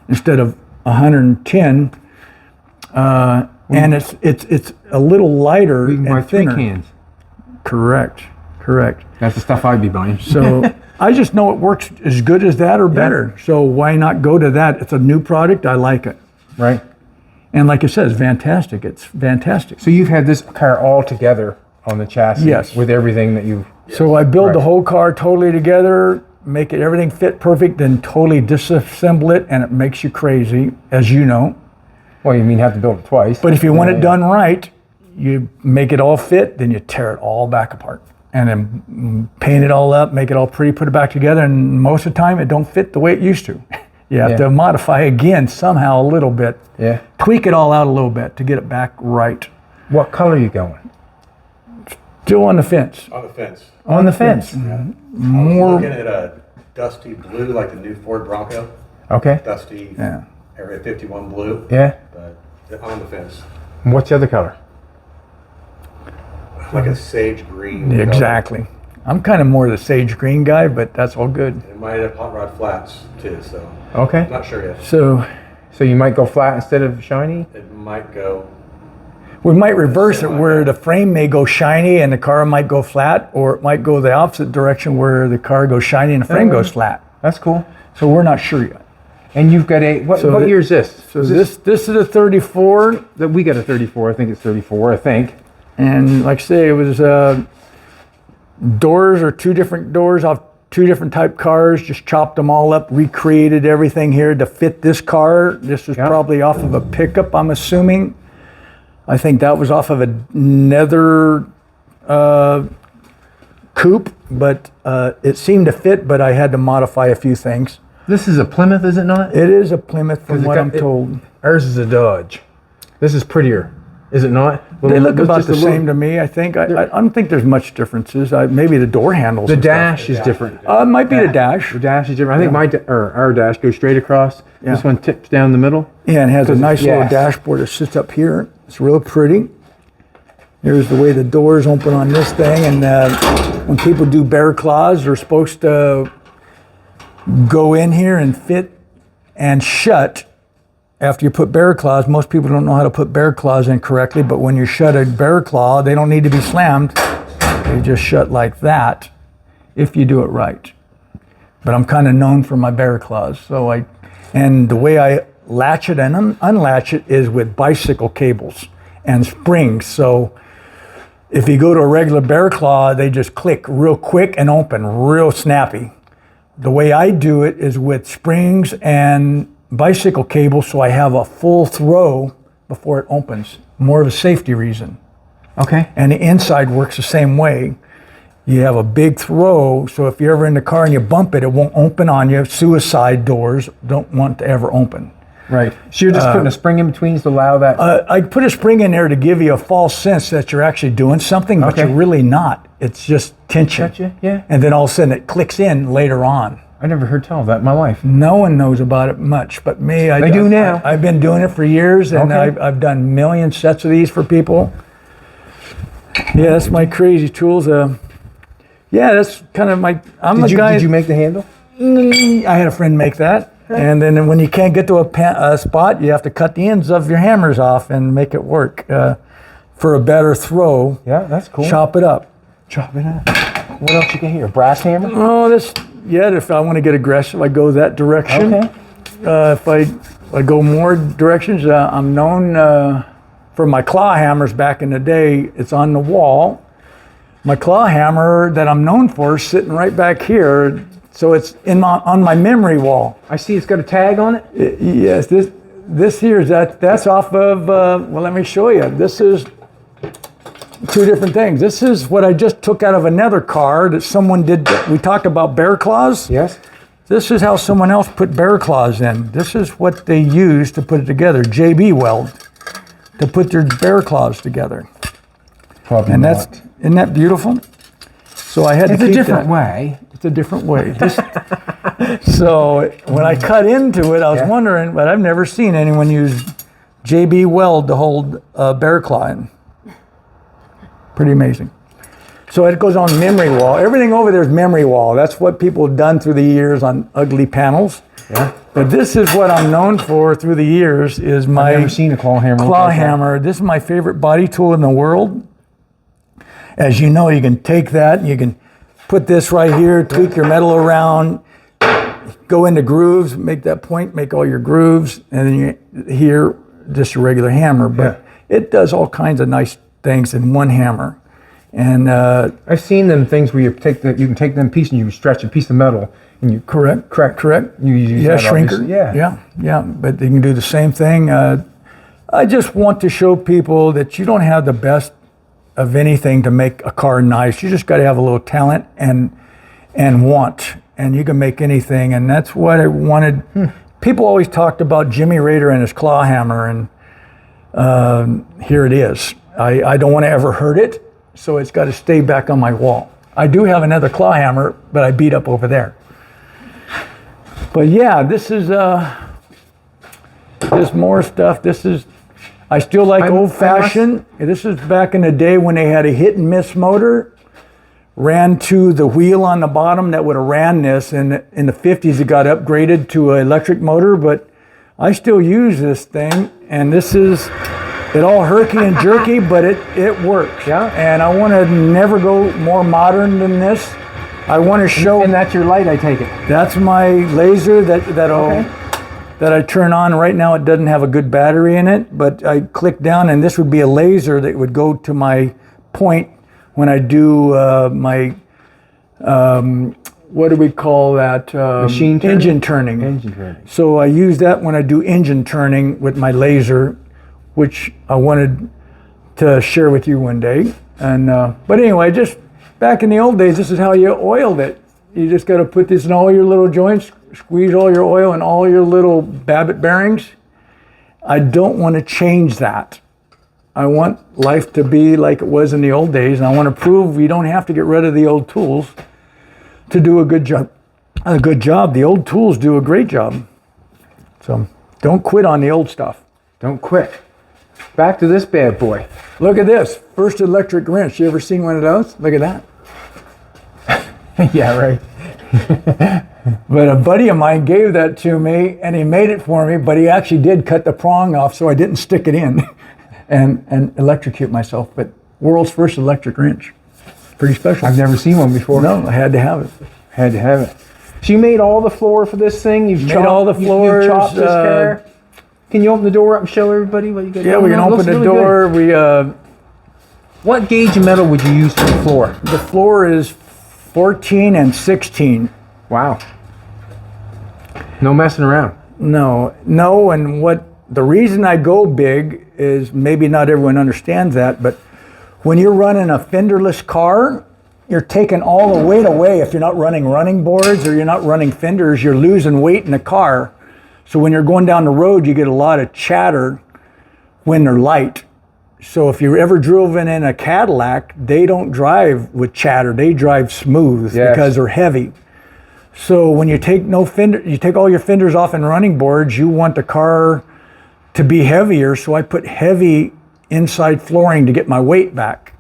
instead of 110. And it's a little lighter We can buy and thinner. 3 cans. Correct. That's the stuff I'd be buying. So I just know it works as good as that or better. So why not go to that? It's a new product. I like it. Right. And like I said, it's fantastic. It's fantastic. So you've had this car all together on the chassis. Yes. With everything that you've. So I build Right. the whole car totally together, make it everything fit perfect, then totally disassemble it, and it makes you crazy, as you know. Well, you mean have to build it twice. But if you want it done right, you make it all fit, then you tear it all back apart. And then paint it all up, make it all pretty, put it back together, and most of the time it don't fit the way it used to. You have to modify again somehow a little bit. Yeah. Tweak it all out a little bit to get it back right. What color are you going? Still on the fence. On the fence. On the fence. More. I was looking at a dusty blue, like the new Ford Bronco. Okay. Dusty Yeah. Area 51 blue. Yeah. But on the fence. And what's the other color? Like a sage green. Yeah, exactly. I'm kind of more the sage green guy, but that's all good. It might have hot rod flats too, so Okay. not sure yet. So So you might go flat instead of shiny? It might go. we might reverse it where the frame may go shiny and the car might go flat, or it might go the opposite direction where the car goes shiny and the frame goes flat. That's cool. So we're not sure yet. And you've got a, what year is this? So this is a 34, We got a 34, I think it's 34, I think. and like I say, it was doors are 2 different doors off 2 different type cars, just chopped them all up, recreated everything here to fit this car. This was probably off of a pickup, I'm assuming. I think that was off of another coupe, but it seemed to fit, but I had to modify a few things. This is a Plymouth, is it not? It is a Plymouth from what I'm told. Ours is a Dodge. This is prettier, is it not? They look about the same to me, I think. I don't think there's much differences. Maybe the door handles. The and stuff. dash is different. It might be the dash. The dash is different. I think our dash goes straight across. Yeah. This one tips down the middle. Yeah, and it has a 'Cause nice little yes. dashboard that sits up here. It's real pretty. Here's the way the doors open on this thing. And when people do bear claws, they're supposed to go in here and fit and shut after you put bear claws. Most people don't know how to put bear claws in correctly, but when you shut a bear claw, they don't need to be slammed. They just shut like that if you do it right. But I'm kind of known for my bear claws. And the way I latch it and unlatch it is with bicycle cables and springs. So if you go to a regular bear claw, they just click real quick and open real snappy. The way I do it is with springs and bicycle cables, so I have a full throw before it opens. More of a safety reason. Okay. And the inside works the same way. You have a big throw, so if you're ever in the car and you bump it, it won't open on you. Suicide doors don't want to ever open. Right. So you're just putting a spring in between to allow that. I put a spring in there to give you a false sense that you're actually doing something, but Okay. you're really not. It's just tension. Gotcha, yeah. And then all of a sudden it clicks in later on. I never heard tell of that in my life. No one knows about it much, but me. They do now. I've been doing it for years, and Okay. I've done million sets of these for people. Yeah, that's my crazy tools. Yeah, that's kind of my. I'm a guy. Did you make the handle? I had a friend make that, and then when you can't get to a spot, you have to cut the ends of your hammers off and make it work for a better throw. Yeah, that's cool. Chop it up. Chop it up. What else you got here? A brass hammer? Oh, if I want to get aggressive, I go that direction. Okay. If I go more directions, I'm known for my claw hammers back in the day. It's on the wall. My claw hammer that I'm known for is sitting right back here. So it's on my memory wall. I see it's got a tag on it. Yes, this here is that's off of, well, let me show you. This is two different things. This is what I just took out of another car that someone did. We talked about bear claws. Yes. This is how someone else put bear claws in. This is what they used to put it together. JB weld to put their bear claws together. Probably and not. Isn't that beautiful? So I had to keep It's a different way. It's a different way. So when I cut into it, I was wondering, but I've never seen anyone use JB weld to hold a bear claw in. Pretty amazing. So it goes on memory wall. Everything over there is memory wall. That's what people have done through the years on ugly panels. Yeah. But this is what I'm known for through the years is my I've never seen a claw hammer. Claw hammer. This is my favorite body tool in the world. As you know, you can take that and you can put this right here, tweak your metal around, go into grooves, make that point, make all your grooves, and then you here just a regular hammer. But it does all kinds of nice things in one hammer. And I've seen them things where you can take them piece and you stretch a piece of metal and you correct. You use that shrinker. obviously. Yeah. But they can do the same thing. I just want to show people that you don't have the best of anything to make a car nice. You just got to have a little talent and want, and you can make anything. And that's what I wanted. People always talked about Jimmy Rader and his claw hammer, and here it is. I don't want to ever hurt it, so it's got to stay back on my wall. I do have another claw hammer, but I beat up over there. But yeah, this is there's more stuff. This is, I still like old-fashioned. This is back in the day when they had a hit-and-miss motor, ran to the wheel on the bottom that would have ran this. And in the 50s, it got upgraded to an electric motor, but I still use this thing, and this is, it all herky and jerky, but it works. Yeah. And I want to never go more modern than this. I want to show. And that's your light, I take it. That's my laser that I turn on. Right now it doesn't have a good battery in it, but I click down and this would be a laser that would go to my point when I do my, what do we call that? Machine turning? Engine turning. Engine turning. So I use that when I do engine turning with my laser, which I wanted to share with you one day. And but anyway, just back in the old days, this is how you oiled it. You just got to put this in all your little joints, squeeze all your oil in all your little Babbitt bearings. I don't want to change that. I want life to be like it was in the old days, and I want to prove you don't have to get rid of the old tools to do a good job. The old tools do a great job. So don't quit on the old stuff. Don't quit. Back to this bad boy. Look at this, first electric wrench. You ever seen one of those? Look at that. Yeah, right. But a buddy of mine gave that to me, and he made it for me, but he actually did cut the prong off, so I didn't stick it in and electrocute myself. But world's first electric wrench. Pretty special. I've never seen one before. No, I had to have it. Had to have it. So you made all the floor for this thing? You've Made all the floors. You chopped this car? Can you open the door up and show everybody what you got? Yeah, we can open the door. Good. What gauge of metal would you use for the floor? The floor is 14 and 16. Wow. No messing around. No, and what the reason I go big is maybe not everyone understands that, but when you're running a fenderless car, you're taking all the weight away. If you're not running running boards or you're not running fenders, you're losing weight in the car. So when you're going down the road, you get a lot of chatter when they're light. So if you're ever driven in a Cadillac, they don't drive with chatter. They drive smooth because they're heavy. So when you take you take all your fenders off and running boards, you want the car to be heavier. So I put heavy inside flooring to get my weight back.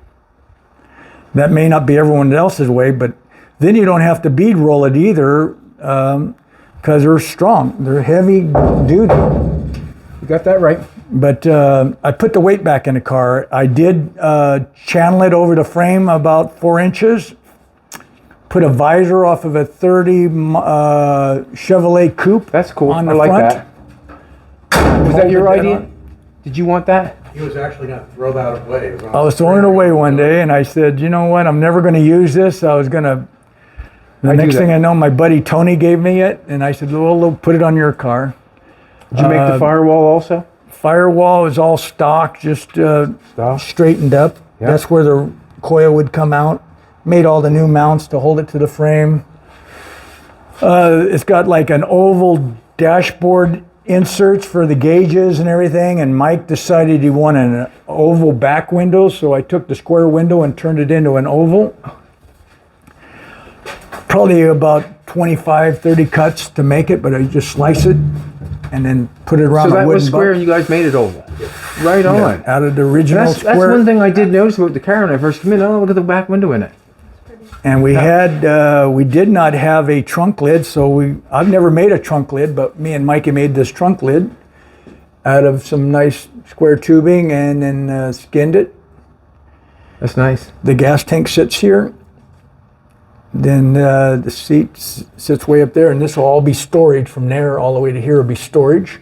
That may not be everyone else's way, but then you don't have to bead roll it either because they're strong. They're heavy duty. You got that right. But I put the weight back in the car. I did channel it over the frame about 4 inches. Put a visor off of a 30 Chevrolet Coupe. That's cool. On the I like front. that. Was that your idea? Did you want that? He was actually going to throw that away. It on I was the throwing it trailer. away one day, and I said, you know what? I'm never going to use this. I was going to. The next thing I know, my buddy Tony gave me it, and I said, well, put it on your car. Did you make the firewall also? Firewall is all stock, just straightened up. Yeah. That's where the coil would come out. Made all the new mounts to hold it to the frame. It's got like an oval dashboard inserts for the gauges and everything, and Mike decided he wanted an oval back window, so I took the square window and turned it into an oval. Probably about 25, 30 cuts to make it, but I just slice it and then put it around So a that wooden was square butt. and you guys made it oval? Right on. Out of the original That's square. one thing I did notice about the car when I first came in. Oh, look at the back window in it. And we we did not have a trunk lid, so I've never made a trunk lid, but me and Mikey made this trunk lid out of some nice square tubing and then skinned it. That's nice. The gas tank sits here. Then the seat sits way up there, and this will all be storage from there all the way to here will be storage.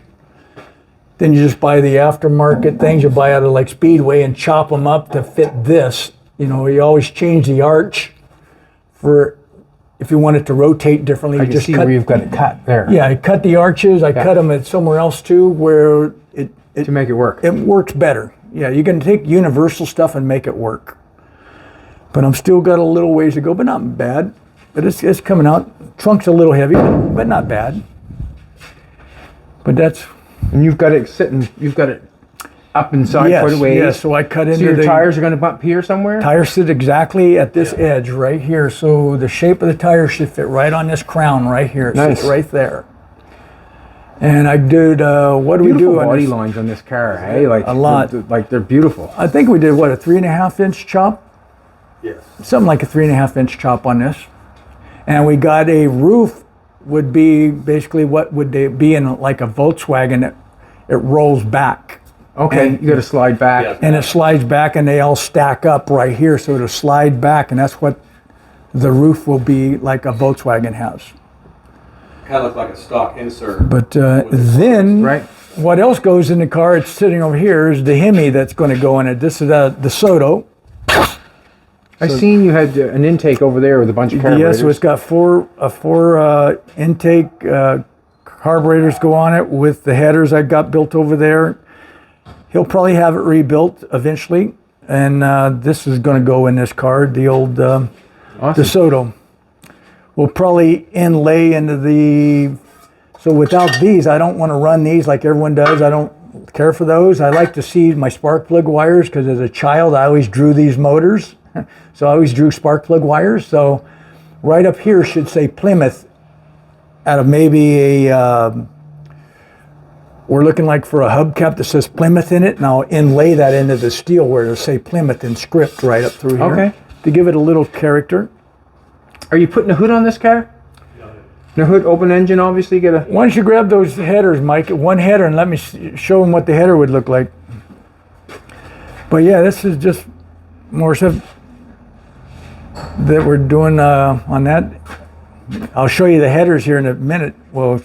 Then you just buy the aftermarket things you buy out of like Speedway and chop them up to fit this. You know, you always change the arch for if you want it to rotate differently. I You can just see cut. where you've got it cut there. Yeah, I cut the arches. I cut them at somewhere else too, where To make it work. it works better. Yeah, you can take universal stuff and make it work. But I'm still got a little ways to go, but not bad. But it's coming out. Trunk's a little heavy, but not bad. But that's And you've got it sitting, you've got it up inside yes, quite a ways. yes. So I cut into So your the tires are going to bump here somewhere? tires sit exactly at this edge right here. So the shape of the tire should fit right on this crown right here. It Nice. sits right there. And I did what do we Beautiful do on body this? lines on this car, hey? Like A lot. Like they're beautiful. I think we did what, a 3.5 inch chop? Yes. Something like a 3.5 inch chop on this. And we got a roof would be basically what would they be in like a Volkswagen. It rolls back. Okay, And- you got to slide back. Yeah. And it slides back and they all stack up right here. So it'll slide back and that's what the roof will be like a Volkswagen has. Kind of looked like a stock insert. But then Right. what else goes in the car, it's sitting over here, is the Hemi that's going to go in it. This is the DeSoto. I seen you had an intake over there with a bunch of carburetors. Yes, so it's got four intake carburetors go on it with the headers I got built over there. He'll probably have it rebuilt eventually, and this is going to go in this car, the old Awesome. DeSoto. We'll probably inlay into the. So without these, I don't want to run these like everyone does. I don't care for those. I like to see my spark plug wires because as a child, I always drew these motors. So I always drew spark plug wires. So right up here should say Plymouth out of maybe a, we're looking like for a hubcap that says Plymouth in it. And I'll inlay that into the steel where it'll say Plymouth in script right up through here. Okay. To give it a little character. Are you putting a hood on this car? No hood, open engine, obviously. Get a. Why don't you grab those headers, Mike, one header, and let me show them what the header would look like. But yeah, this is just more stuff that we're doing on that. I'll show you the headers here in a minute. Well,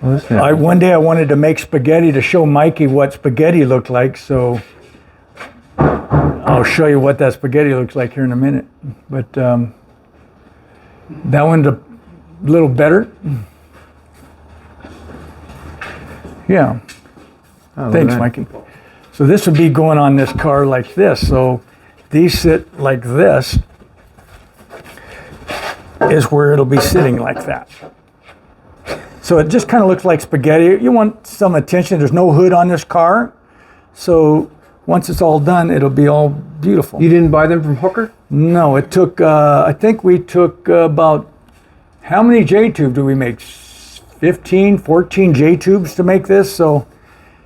one day I wanted to make spaghetti to show Mikey what spaghetti looked like, so I'll show you what that spaghetti looks like here in a minute. But that one's a little better. Yeah. Oh, Thanks, look at Mikey. So this would be going on this car like this. So these sit like this is where it'll be sitting like that. So it just kind of looks like spaghetti. You want some attention. There's no hood on this car. So once it's all done, it'll be all beautiful. You didn't buy them from Hooker? No, it took, I think we took about, how many J-tubes do we make? 15, 14 J-tubes to make this. So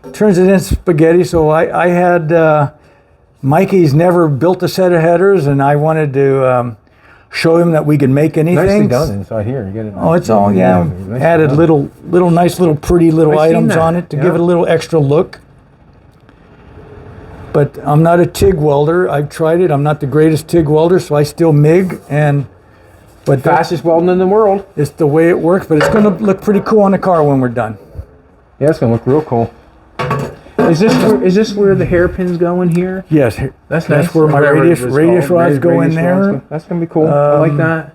it turns it into spaghetti. So I had, Mikey's never built a set of headers and I wanted to show him that we could make anything. Nicely done inside here. You get it. Oh, it's all, yeah. Nicely Added done. little nice little pretty little I've seen items that, on it to yeah. give it a little extra look. But I'm not a TIG welder. I've tried it. I'm not the greatest TIG welder, so I still MIG. But Fastest welding in the world. it's the way it works. But it's going to look pretty cool on the car when we're done. Yeah, it's going to look real cool. Is this where the hairpins go in here? Yes, That's that's nice. where my Whatever radius it's radius called. rods go in Radius rods there. go- That's gonna be cool. I like that.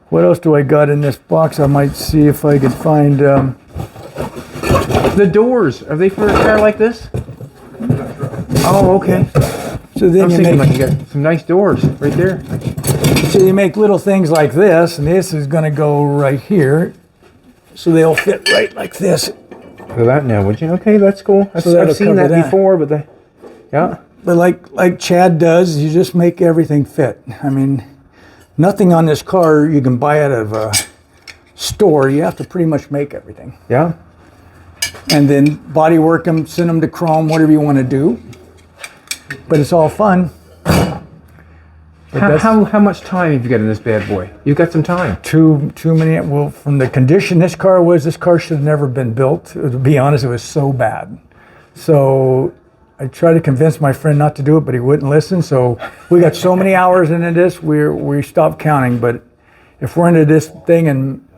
What else do I got in this box? I might see if I could find. The doors, are they for a car like this? Oh, okay. So then I'm you thinking make like you got some nice doors right there. so you make little things like this, and this is going to go right here, so they'll fit right like this. Look at that now, would you? Okay, that's cool. So that'll I've seen cover that that. before, but yeah. But like Chad does, you just make everything fit. I mean, nothing on this car you can buy out of a store. You have to pretty much make everything. Yeah. And then body work them, send them to chrome, whatever you want to do. But it's all fun. How much time have you got in this bad boy? You've got some time. Too many. Well, from the condition this car should have never been built. To be honest, it was so bad. So I tried to convince my friend not to do it, but he wouldn't listen. So we got so many hours into this, we stopped counting. But if we're into this thing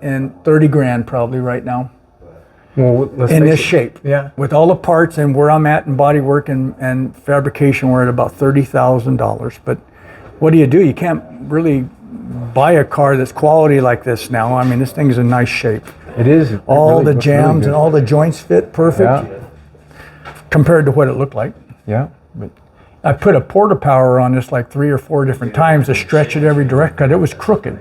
in 30 grand probably right now. Well, let's In face this it. shape. Yeah. With all the parts and where I'm at in body work and fabrication, we're at about $30,000. But what do? You can't really buy a car that's quality like this now. I mean, this thing's in nice shape. It is. It All really the looks really jams good. and all the joints fit perfect Yeah. compared to what it looked like. Yeah. But I put a porta power on this like 3 or 4 different times to stretch it every direct cut. It was crooked.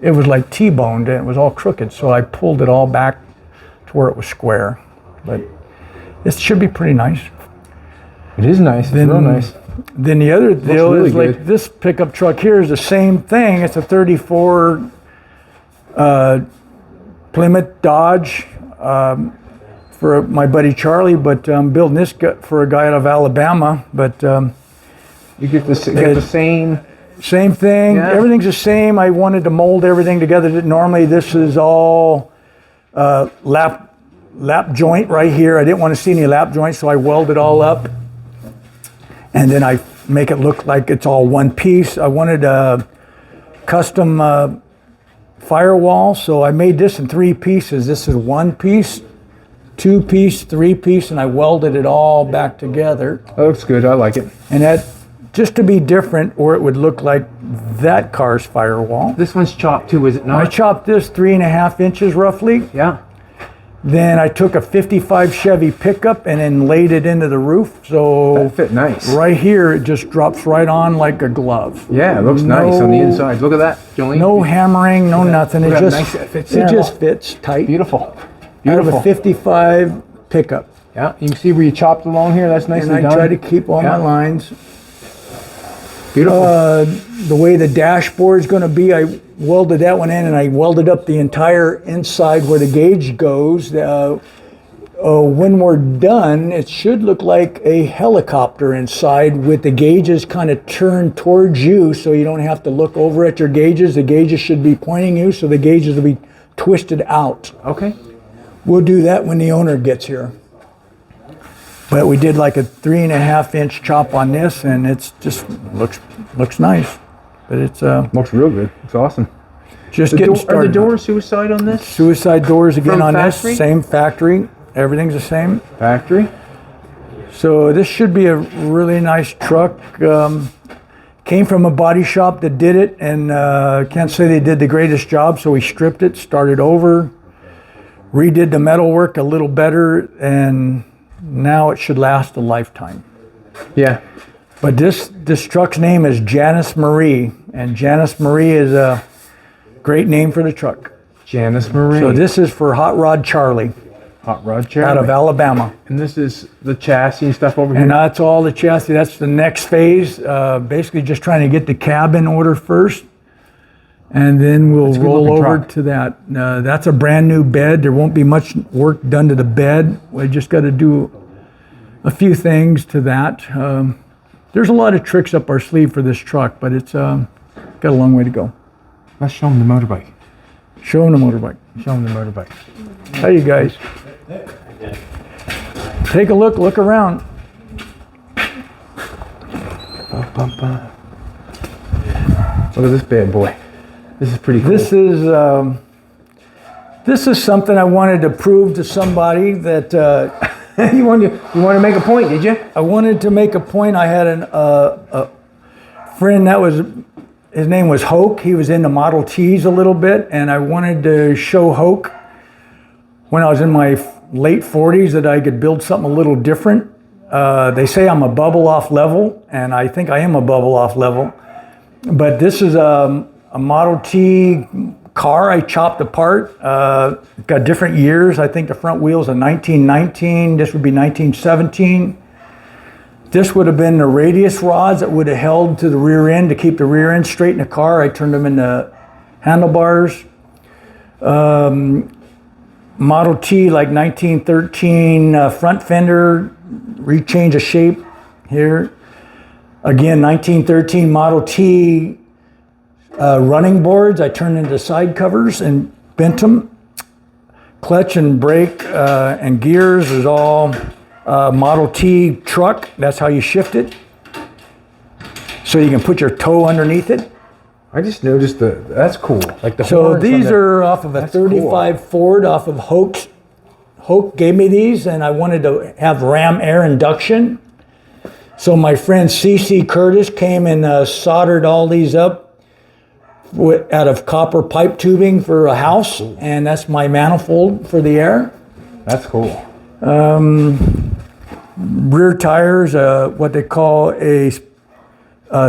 It was like T-boned and it was all crooked. So I pulled it all back to where it was square. But it should be pretty nice. It is nice. It's real nice. Then the other deal really is like good. this pickup truck here is the same thing. It's a 34 Plymouth Dodge for my buddy Charlie, but I'm building this for a guy out of Alabama. But You get the same. same thing. Yeah. Everything's the same. I wanted to mold everything together. Normally this is all lap joint right here. I didn't want to see any lap joints, so I weld it all up. And then I make it look like it's all one piece. I wanted a custom firewall, so I made this in 3 pieces. This is 1 piece, 2 piece, 3 piece, and I welded it all back together. That looks good. I like it. And that, just to be different, or it would look like that car's firewall. This one's chopped too, is it I not? chopped this 3.5 inches roughly. Yeah. Then I took a 55 Chevy pickup and then laid it into the roof. So That fit nice. right here, it just drops right on like a glove. Yeah, it looks nice on the No- inside. Look at that, Jolene. No hammering, no nothing. It Look at just, how nice that fits it in. just fits tight. Beautiful. Out of Beautiful. a 55 pickup. Yeah, you can see where you chopped along here. That's nicely And I done. try to keep all my Yeah. lines. Beautiful. The way the dashboard's going to be, I welded that one in and I welded up the entire inside where the gauge goes. When we're done, it should look like a helicopter inside with the gauges kind of turned towards you so you don't have to look over at your gauges. The gauges should be pointing you, so the gauges will be twisted out. Okay. We'll do that when the owner gets here. But we did like a 3.5 inch chop on this, and it's just looks nice. But it's Looks real good. It's awesome. just The getting are the started. doors suicide on this? Suicide doors again From on factory? this, same factory. Everything's the same. Factory. So this should be a really nice truck. Came from a body shop that did it, and can't say they did the greatest job, so we stripped it, started over, redid the metalwork a little better, and now it should last a lifetime. Yeah. But this truck's name is Janice Marie, and Janice Marie is a great name for the truck. Janice Marie. So this is for Hot Rod Charlie Hot Rod Cherry. out of Alabama. And this is the chassis and stuff over here. And that's all the chassis. That's the next phase. Basically just trying to get the cab in order first. And then we'll a good roll looking over truck. to that. That's a brand new bed. There won't be much work done to the bed. We just got to do a few things to that. There's a lot of tricks up our sleeve for this truck, but it's got a long way to go. Let's show them the motorbike. Show them the motorbike. Show them the motorbike. How you guys? Take a look around. Look at this bad boy. This is pretty cool. This is something I wanted to prove to somebody that You want to make a point, did you? I wanted to make a point. I had a friend his name was Hoke. He was into Model Ts a little bit, and I wanted to show Hoke when I was in my late 40s that I could build something a little different. They say I'm a bubble off level, and I think I am a bubble off level. But this is a Model T car I chopped apart. Got different years. I think the front wheel's a 1919. This would be 1917. This would have been the radius rods that would have held to the rear end to keep the rear end straight in the car. I turned them into handlebars. Model T, like 1913 front fender, rechange of shape here. Again, 1913 Model T running boards. I turned into side covers and bent them. Clutch and brake and gears is all Model T truck. That's how you shift it. So you can put your toe underneath it. I just noticed that's cool. Like the So horns these on the- are off of a that's 35 Ford off of Hoke's. Hoke gave me these, and I wanted to have ram air induction. So my friend C.C. Curtis came and soldered all these up out of copper pipe tubing for a house, and that's my manifold for the air. That's cool. Rear tires, what they call a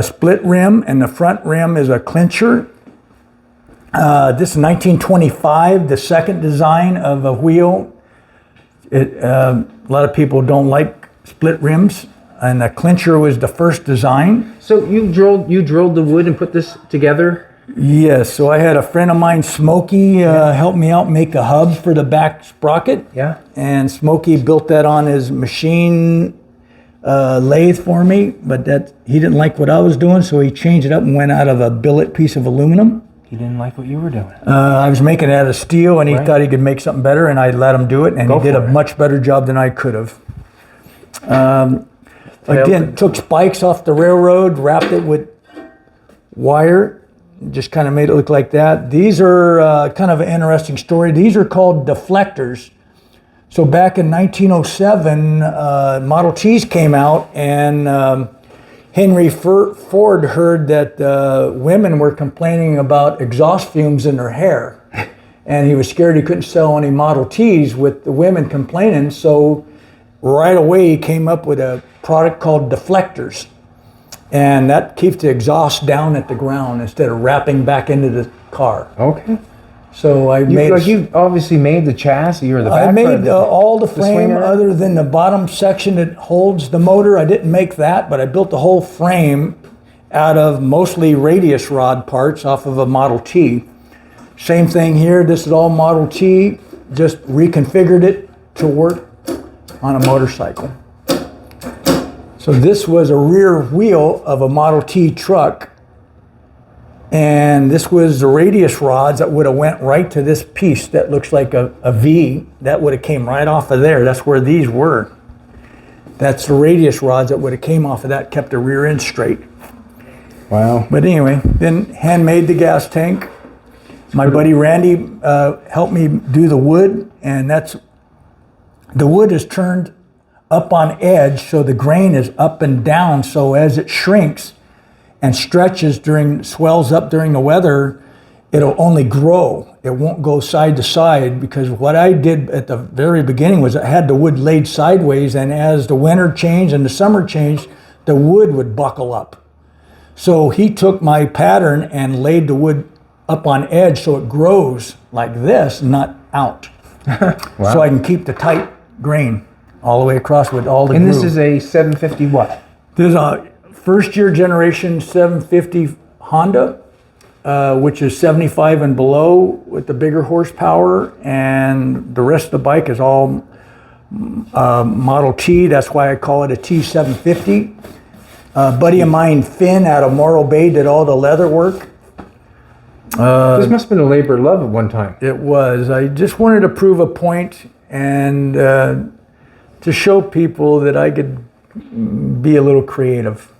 split rim, and the front rim is a clincher. This is 1925, the second design of a wheel. A lot of people don't like split rims, and the clincher was the first design. So you drilled the wood and put this together? Yes, so I had a friend of mine, Smokey, help me out make a hub for the back sprocket. Yeah. And Smokey built that on his machine lathe for me, but he didn't like what I was doing, so he changed it up and went out of a billet piece of aluminum. He didn't like what you were doing. I was making it out of steel, and he Right. thought he could make something better, and I let him do it, and Go he did for a it. much better job than I could have. Again, took spikes off the railroad, wrapped it with wire, just kind of made it look like that. These are kind of an interesting story. These are called deflectors. So back in 1907, Model Ts came out, and Henry Ford heard that women were complaining about exhaust fumes in their hair. And he was scared he couldn't sell any Model Ts with the women complaining. So right away he came up with a product called deflectors. And that keeps the exhaust down at the ground instead of wrapping back into the car. Okay. So I made... You obviously made the chassis or the I back made all the swing frame arm? other than the bottom section that holds the motor. I didn't make that, but I built the whole frame out of mostly radius rod parts off of a Model T. Same thing here. This is all Model T. Just reconfigured it to work on a motorcycle. So this was a rear wheel of a Model T truck. And this was the radius rods that would have went right to this piece that looks like a V. That would have came right off of there. That's where these were. That's the radius rods that would have came off of that, kept the rear end straight. Wow. But anyway, then handmade the gas tank. My buddy Randy helped me do the wood, and the wood is turned up on edge, so the grain is up and down. So as it shrinks and stretches swells up during the weather, it'll only grow. It won't go side to side, because what I did at the very beginning was I had the wood laid sideways, and as the winter changed and the summer changed, the wood would buckle up. So he took my pattern and laid the wood up on edge so it grows like this, not out. Wow. So I can keep the tight grain all the way across with all the And groove. this is a 750 what? This is a first year generation 750 Honda, which is 75 and below with the bigger horsepower, and the rest of the bike is all Model T. That's why I call it a T750. A buddy of mine, Finn, out of Morro Bay, did all the leather work. This must have been a labor of love at one time. It was. I just wanted to prove a point and to show people that I could be a little creative.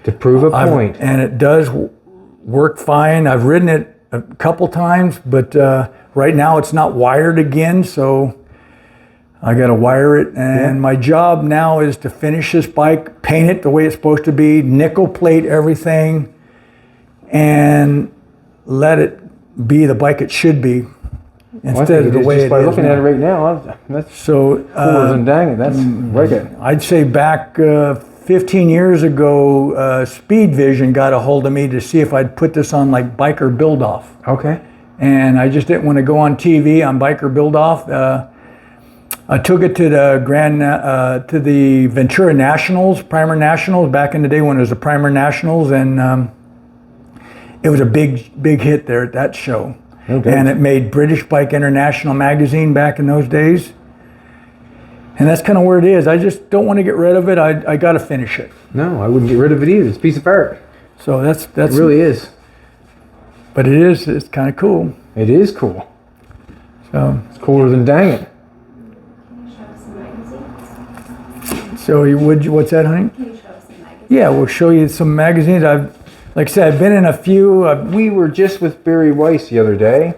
To prove a point. And it does work fine. I've ridden it a couple times, but right now it's not wired again, so I got to wire it, and my job now is to finish this bike, paint it the way it's supposed to be, nickel plate everything, and let it be the bike it should be instead of the way it is. By looking at it right now, that's so cooler than dang it. That's wicked. I'd say back 15 years ago, Speed Vision got a hold of me to see if I'd put this on like Biker Build Off. Okay. And I just didn't want to go on TV on Biker Build Off. I took it to the Ventura Nationals, Primer Nationals, back in the day when it was the Primer Nationals, and it was a big hit there at that show. Okay. And it made British Bike International magazine back in those days. And that's kind of where it is. I just don't want to get rid of it. I got to finish it. No, I wouldn't get rid of it either. It's a piece of art. So that's It really is. But it's kind of cool. It is cool. So It's cooler than dang it. So what's that, honey? Can you show us some magazines? Yeah, we'll show you some magazines. Like I said, I've been in a few. We were just with Barry Weiss the other day.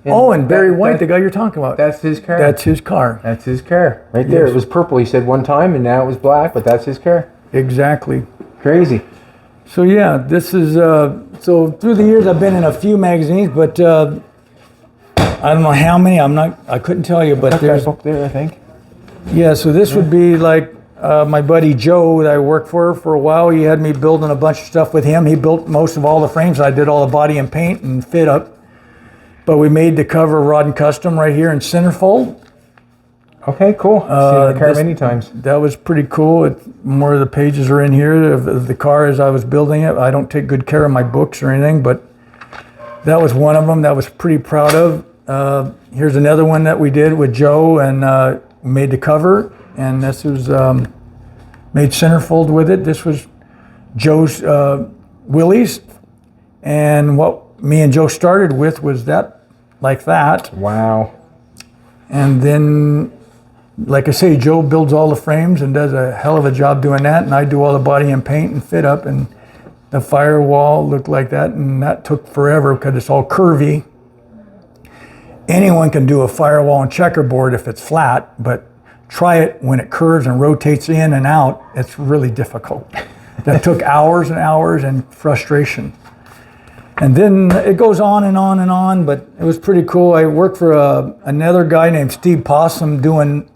And Barry White, the guy you're talking about. That's his car. That's his car. That's his car. Right there. Yes. It was purple, he said one time, and now it was black, but that's his car. Exactly. Crazy. So yeah, this is, so through the years I've been in a few magazines, but I don't know how many, I couldn't tell you, but That there's, book there, I think. yeah, so this would be like my buddy Joe that I worked for a while. He had me building a bunch of stuff with him. He built most of all the frames. I did all the body and paint and fit up. But we made the cover Rod and Custom right here in centerfold. Okay, cool. Seen the car many times. That was pretty cool. More of the pages are in here of the car as I was building it. I don't take good care of my books or anything, but that was one of them that I was pretty proud of. Here's another one that we did with Joe, and made the cover, and this was made centerfold with it. This was Joe's Willys, and what me and Joe started with was that, like that. Wow. And then, like I say, Joe builds all the frames and does a hell of a job doing that, and I do all the body and paint and fit up, and the firewall looked like that, and that took forever because it's all curvy. Anyone can do a firewall and checkerboard if it's flat, but try it when it curves and rotates in and out. It's really difficult. That took hours and hours and frustration. And then it goes on and on and on, but it was pretty cool. I worked for another guy named Steve Possum doing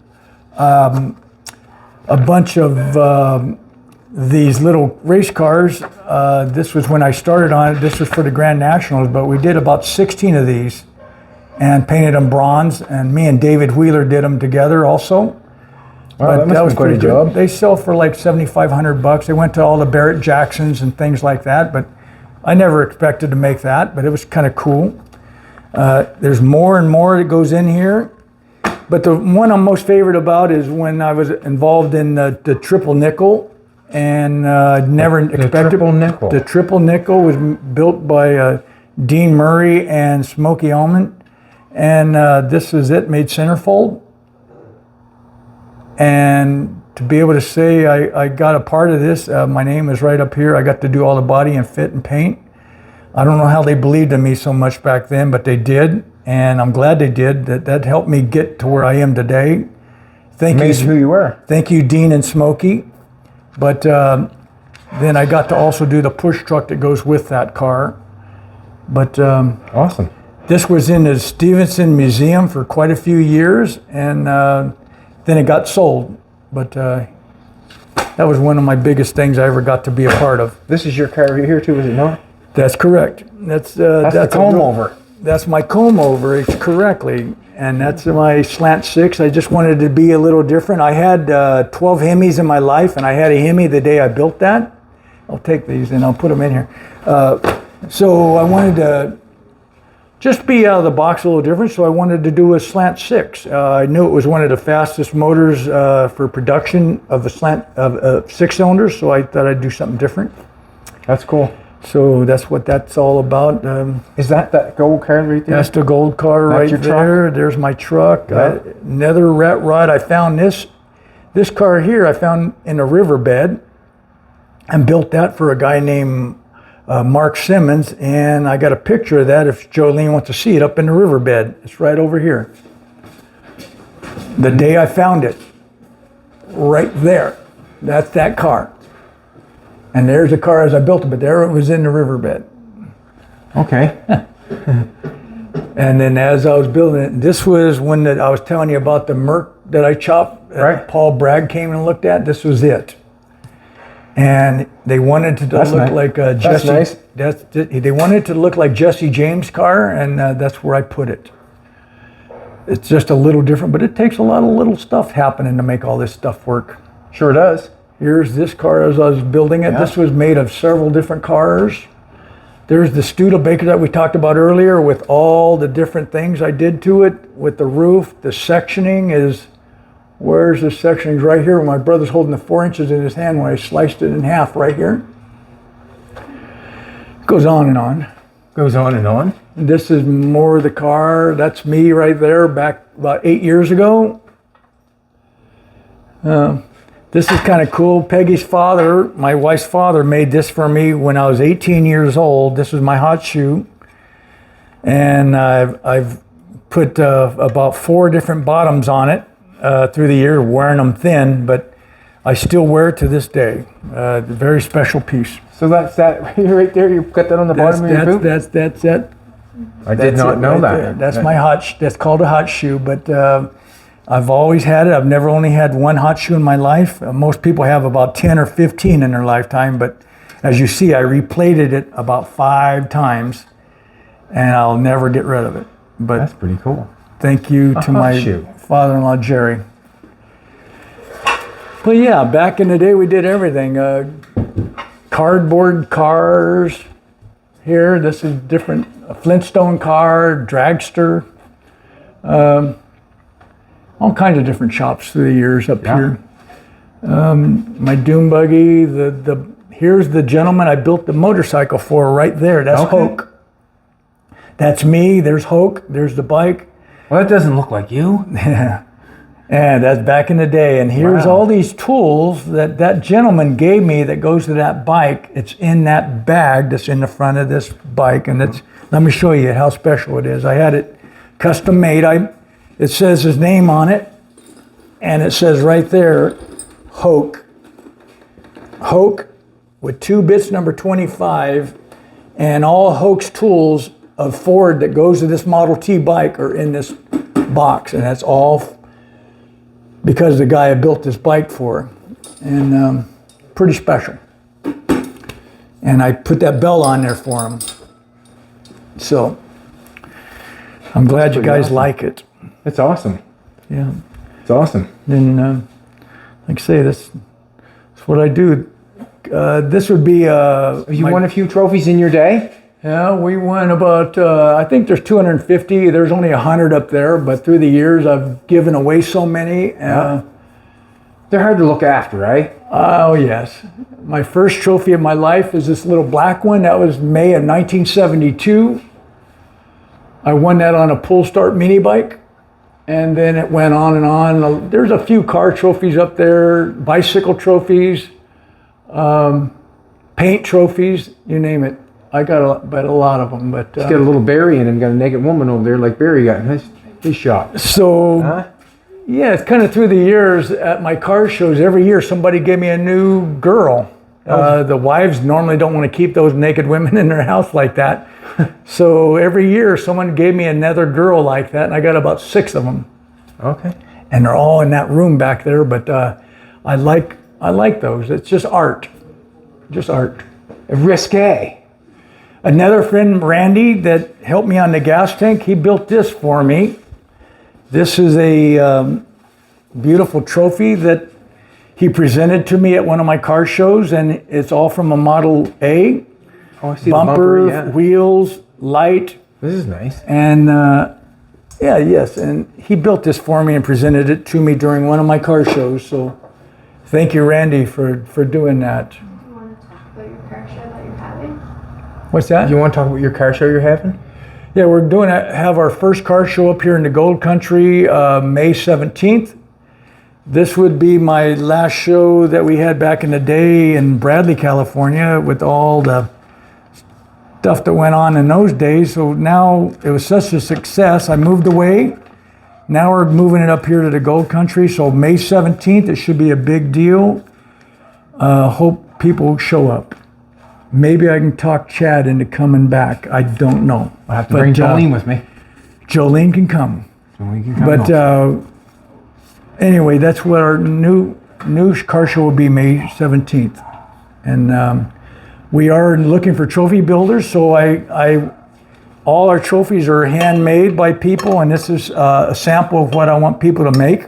a bunch of these little race cars. This was when I started on it. This was for the Grand Nationals, but we did about 16 of these and painted them bronze, and me and David Wheeler did them together also. Wow, that was quite a job. They sell for like $7,500. They went to all the Barrett Jacksons and things like that, but I never expected to make that, but it was kind of cool. There's more and more that goes in here, but the one I'm most favorite about is when I was involved in the triple nickel, and never expected. The triple nickel. The triple nickel was built by Dean Murray and Smokey Allman, and this is it, made centerfold. And to be able to say I got a part of this, my name is right up here. I got to do all the body and fit and paint. I don't know how they believed in me so much back then, but they did, and I'm glad they did. That helped me get to where I am today. Thank you. Amazing who you were. Thank you, Dean and Smokey. But then I got to also do the push truck that goes with that car. But Awesome. this was in the Stevenson Museum for quite a few years, and then it got sold. But that was one of my biggest things I ever got to be a part of. This is your car right here too, is it not? That's correct. That's the comb over. That's my comb over, it's correctly. And that's my slant 6. I just wanted to be a little different. I had 12 Hemis in my life, and I had a Hemi the day I built that. I'll take these and I'll put them in here. So I wanted to just be out of the box a little different, so I wanted to do a slant 6. I knew it was one of the fastest motors for production of a slant of 6 cylinders, so I thought I'd do something different. That's cool. So that's what that's all about. Is that gold car right there? That's the gold car right your there. truck? There's my truck. Yeah. Another rat rod. I found this car here. I found in a riverbed, and built that for a guy named Mark Simmons. And I got a picture of that if Jolene wants to see it up in the riverbed. It's right over here. The day I found it, right there, that's that car. And there's the car as I built it, but there it was in the riverbed. Okay. And then as I was building it, this was when I was telling you about the Merc that I chopped, Right. Paul Bragg came and looked at, this was it. And they wanted to look nice. like That's Jesse. nice. They wanted it to look like Jesse James' car, and that's where I put it. It's just a little different, but it takes a lot of little stuff happening to make all this stuff work. Sure does. Here's this car as I was building it. Yeah. This was made of several different cars. There's the Studebaker that we talked about earlier with all the different things I did to it with the roof. The sectioning is, where's the sectioning? Right here. My brother's holding the 4 inches in his hand when I sliced it in half right here. It goes on and on. Goes on and on. This is more of the car. That's me right there back about 8 years ago. This is kind of cool. Peggy's father, my wife's father, made this for me when I was 18 years old. This was my hot shoe. And I've put about 4 different bottoms on it through the year, wearing them thin, but I still wear it to this day. Very special piece. So that's that right there. You got that on the bottom of your boot? That's it. I did not know that. There. That's my that's called a hot shoe, but I've always had it. I've never only had one hot shoe in my life. Most people have about 10 or 15 in their lifetime, but as you see, I replated it about 5 times, and I'll never get rid of it. But That's pretty cool. thank you to hot my shoe. father-in-law, Jerry. But yeah, back in the day, we did everything. Cardboard cars. Here, this is different. A Flintstone car, dragster. All kinds of different shops through the years up here. My dune buggy. Here's the gentleman I built the motorcycle for right there. That's Okay. Hoke. That's me. There's Hoke. There's the bike. Well, that doesn't look like you. And that's back in the day. And here's Wow. all these tools that gentleman gave me that goes to that bike. It's in that bag that's in the front of this bike. And let me show you how special it is. I had it custom made. It says his name on it. And it says right there, Hoke. Hoke with 2 bits number 25. And all Hoke's tools of Ford that goes to this Model T bike are in this box. And that's all because the guy I built this bike for, and pretty special. And I put that bell on there for him. So I'm glad you guys awesome. like it. It's awesome. Yeah. It's awesome. Then, like I say, this is what I do. This would be. You won a few trophies in your day? Yeah, we won about, I think there's 250. There's only 100 up there, but through the years I've given away so many. They're hard to look after, right? Oh, yes. My first trophy of my life is this little black one. That was May of 1972. I won that on a pull start mini bike. And then it went on and on. There's a few car trophies up there, bicycle trophies, paint trophies, you name it. I got a lot of them. But Just got a little Barry in and got a naked woman over there like Barry got in his shop. So, Huh? yeah, it's kind of through the years at my car shows. Every year somebody gave me a new girl. The wives normally don't want to keep those naked women in their house like that. So every year someone gave me another girl like that, and I got about 6 of them. Okay. And they're all in that room back there. But I like those. It's just art, just art. Risque. Another friend, Randy, that helped me on the gas tank, he built this for me. This is a beautiful trophy that he presented to me at one of my car shows, and it's all from a Model A. Oh, I see Bumper, the bumper, yeah. wheels, light, This is nice. and yes, and he built this for me and presented it to me during one of my car shows. So thank you, Randy, for doing that. You want to talk about your car show that you're having? What's that? You want to talk about your car show you're having? Yeah, we're have our first car show up here in the Gold Country, May 17th. This would be my last show that we had back in the day in Bradley, California, with all the stuff that went on in those days. So now it was such a success, I moved away Now we're moving it up here to the Gold Country. So May 17th, it should be a big deal. Hope people show up. Maybe I can talk Chad into coming back. I don't know. I'll have to bring Jolene with me. Jolene can come. Jolene can come. But anyway, that's what our new car show will be, May 17th. And we are looking for trophy builders. So all our trophies are handmade by people, and this is a sample of what I want people to make.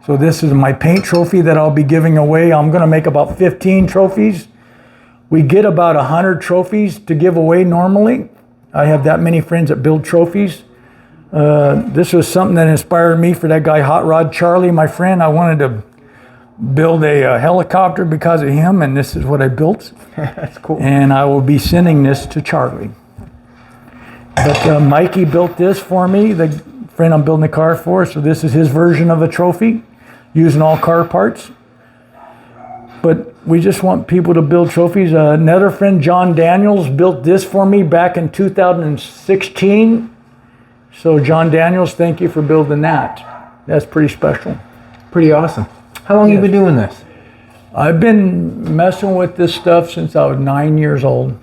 So this is my paint trophy that I'll be giving away. I'm going to make about 15 trophies. We get about 100 trophies to give away normally. I have that many friends that build trophies. This was something that inspired me for that guy Hot Rod Charlie, my friend. I wanted to build a helicopter because of him, and this is what I built. That's cool. And I will be sending this to Charlie. But Mikey built this for me, the friend I'm building the car for. So this is his version of a trophy, using all car parts. But we just want people to build trophies. Another friend, John Daniels, built this for me back in 2016. So John Daniels, thank you for building that. That's pretty special. Pretty awesome. How long have you been doing this? I've been messing with this stuff since I was 9 years old.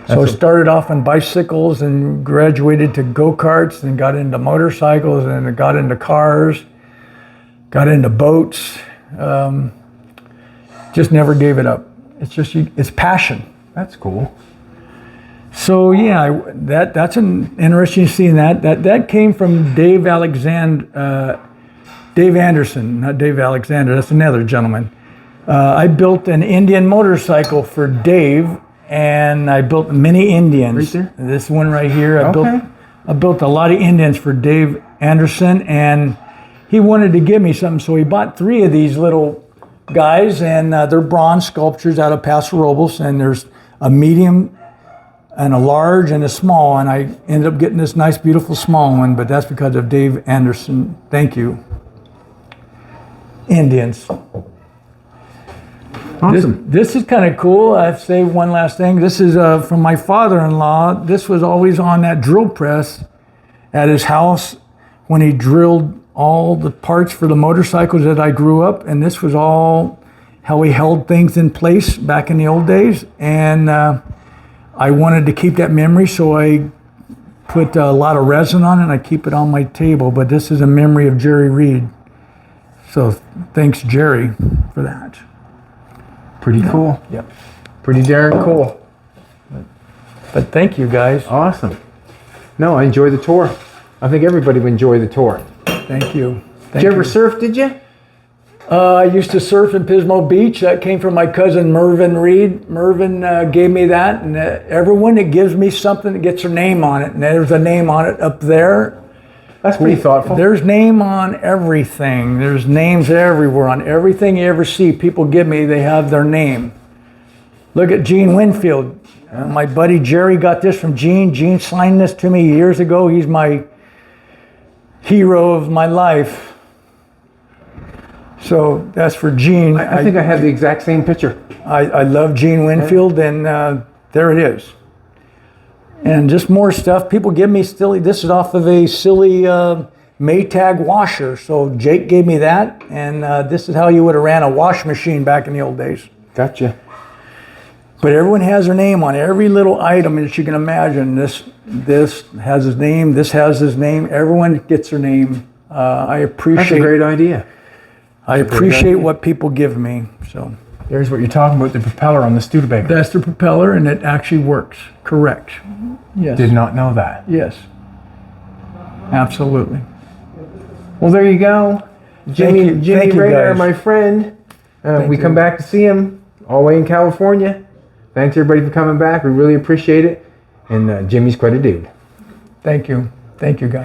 So I started off on bicycles and graduated to go-karts and got into motorcycles and got into cars, got into boats. Just never gave it up. It's passion. That's cool. So yeah, that's an interesting scene. That came from Dave Anderson, not Dave Alexander. That's another gentleman. I built an Indian motorcycle for Dave, and I built many Indians. Right there? This one right here. Okay. I built a lot of Indians for Dave Anderson, and he wanted to give me something, so he bought 3 of these little guys, and they're bronze sculptures out of Paso Robles, and there's a medium and a large and a small, and I ended up getting this nice, beautiful small one, but that's because of Dave Anderson. Thank you. Indians. Awesome. This is kind of cool. I have to say one last thing. This is from my father-in-law. This was always on that drill press at his house when he drilled all the parts for the motorcycles that I grew up, and this was all how he held things in place back in the old days. And I wanted to keep that memory, so I put a lot of resin on it, and I keep it on my table. But this is a memory of Jerry Reed. So thanks, Jerry, for that. Pretty cool. Yep. Pretty darn cool. But thank you, guys. Awesome. No, I enjoy the tour. I think everybody would enjoy the tour. Thank you. Did you ever surf, did you? I used to surf in Pismo Beach. That came from my cousin Mervyn Reed. Mervyn gave me that, and everyone that gives me something that gets their name on it, and there's a name on it up there. That's pretty thoughtful. There's name on everything. There's names everywhere on everything you ever see. People give me, they have their name. Look at Gene Winfield. My buddy Jerry got this from Gene. Gene signed this to me years ago. He's my hero of my life. So that's for Gene. I think I have the exact same picture. I love Gene Winfield, and there it is. And just more stuff. People give me silly. This is off of a silly Maytag washer. So Jake gave me that, and this is how you would have ran a wash machine back in the old days. Gotcha. But everyone has their name on every little item that you can imagine. This has his name. This has his name. Everyone gets their name. I appreciate. That's a great idea. I appreciate what people give me. So there's what you're talking about, the propeller on the Studebaker. that's the propeller, and it actually works. Correct. Yes. Did not know that. Yes. Absolutely. Well, there you go. Jimmy Thank you, Rader, guys. my friend. We you. come back to see him all the way in California. Thanks everybody for coming back. We really appreciate it. And Jimmy's quite a dude. Thank you. Thank you, guys.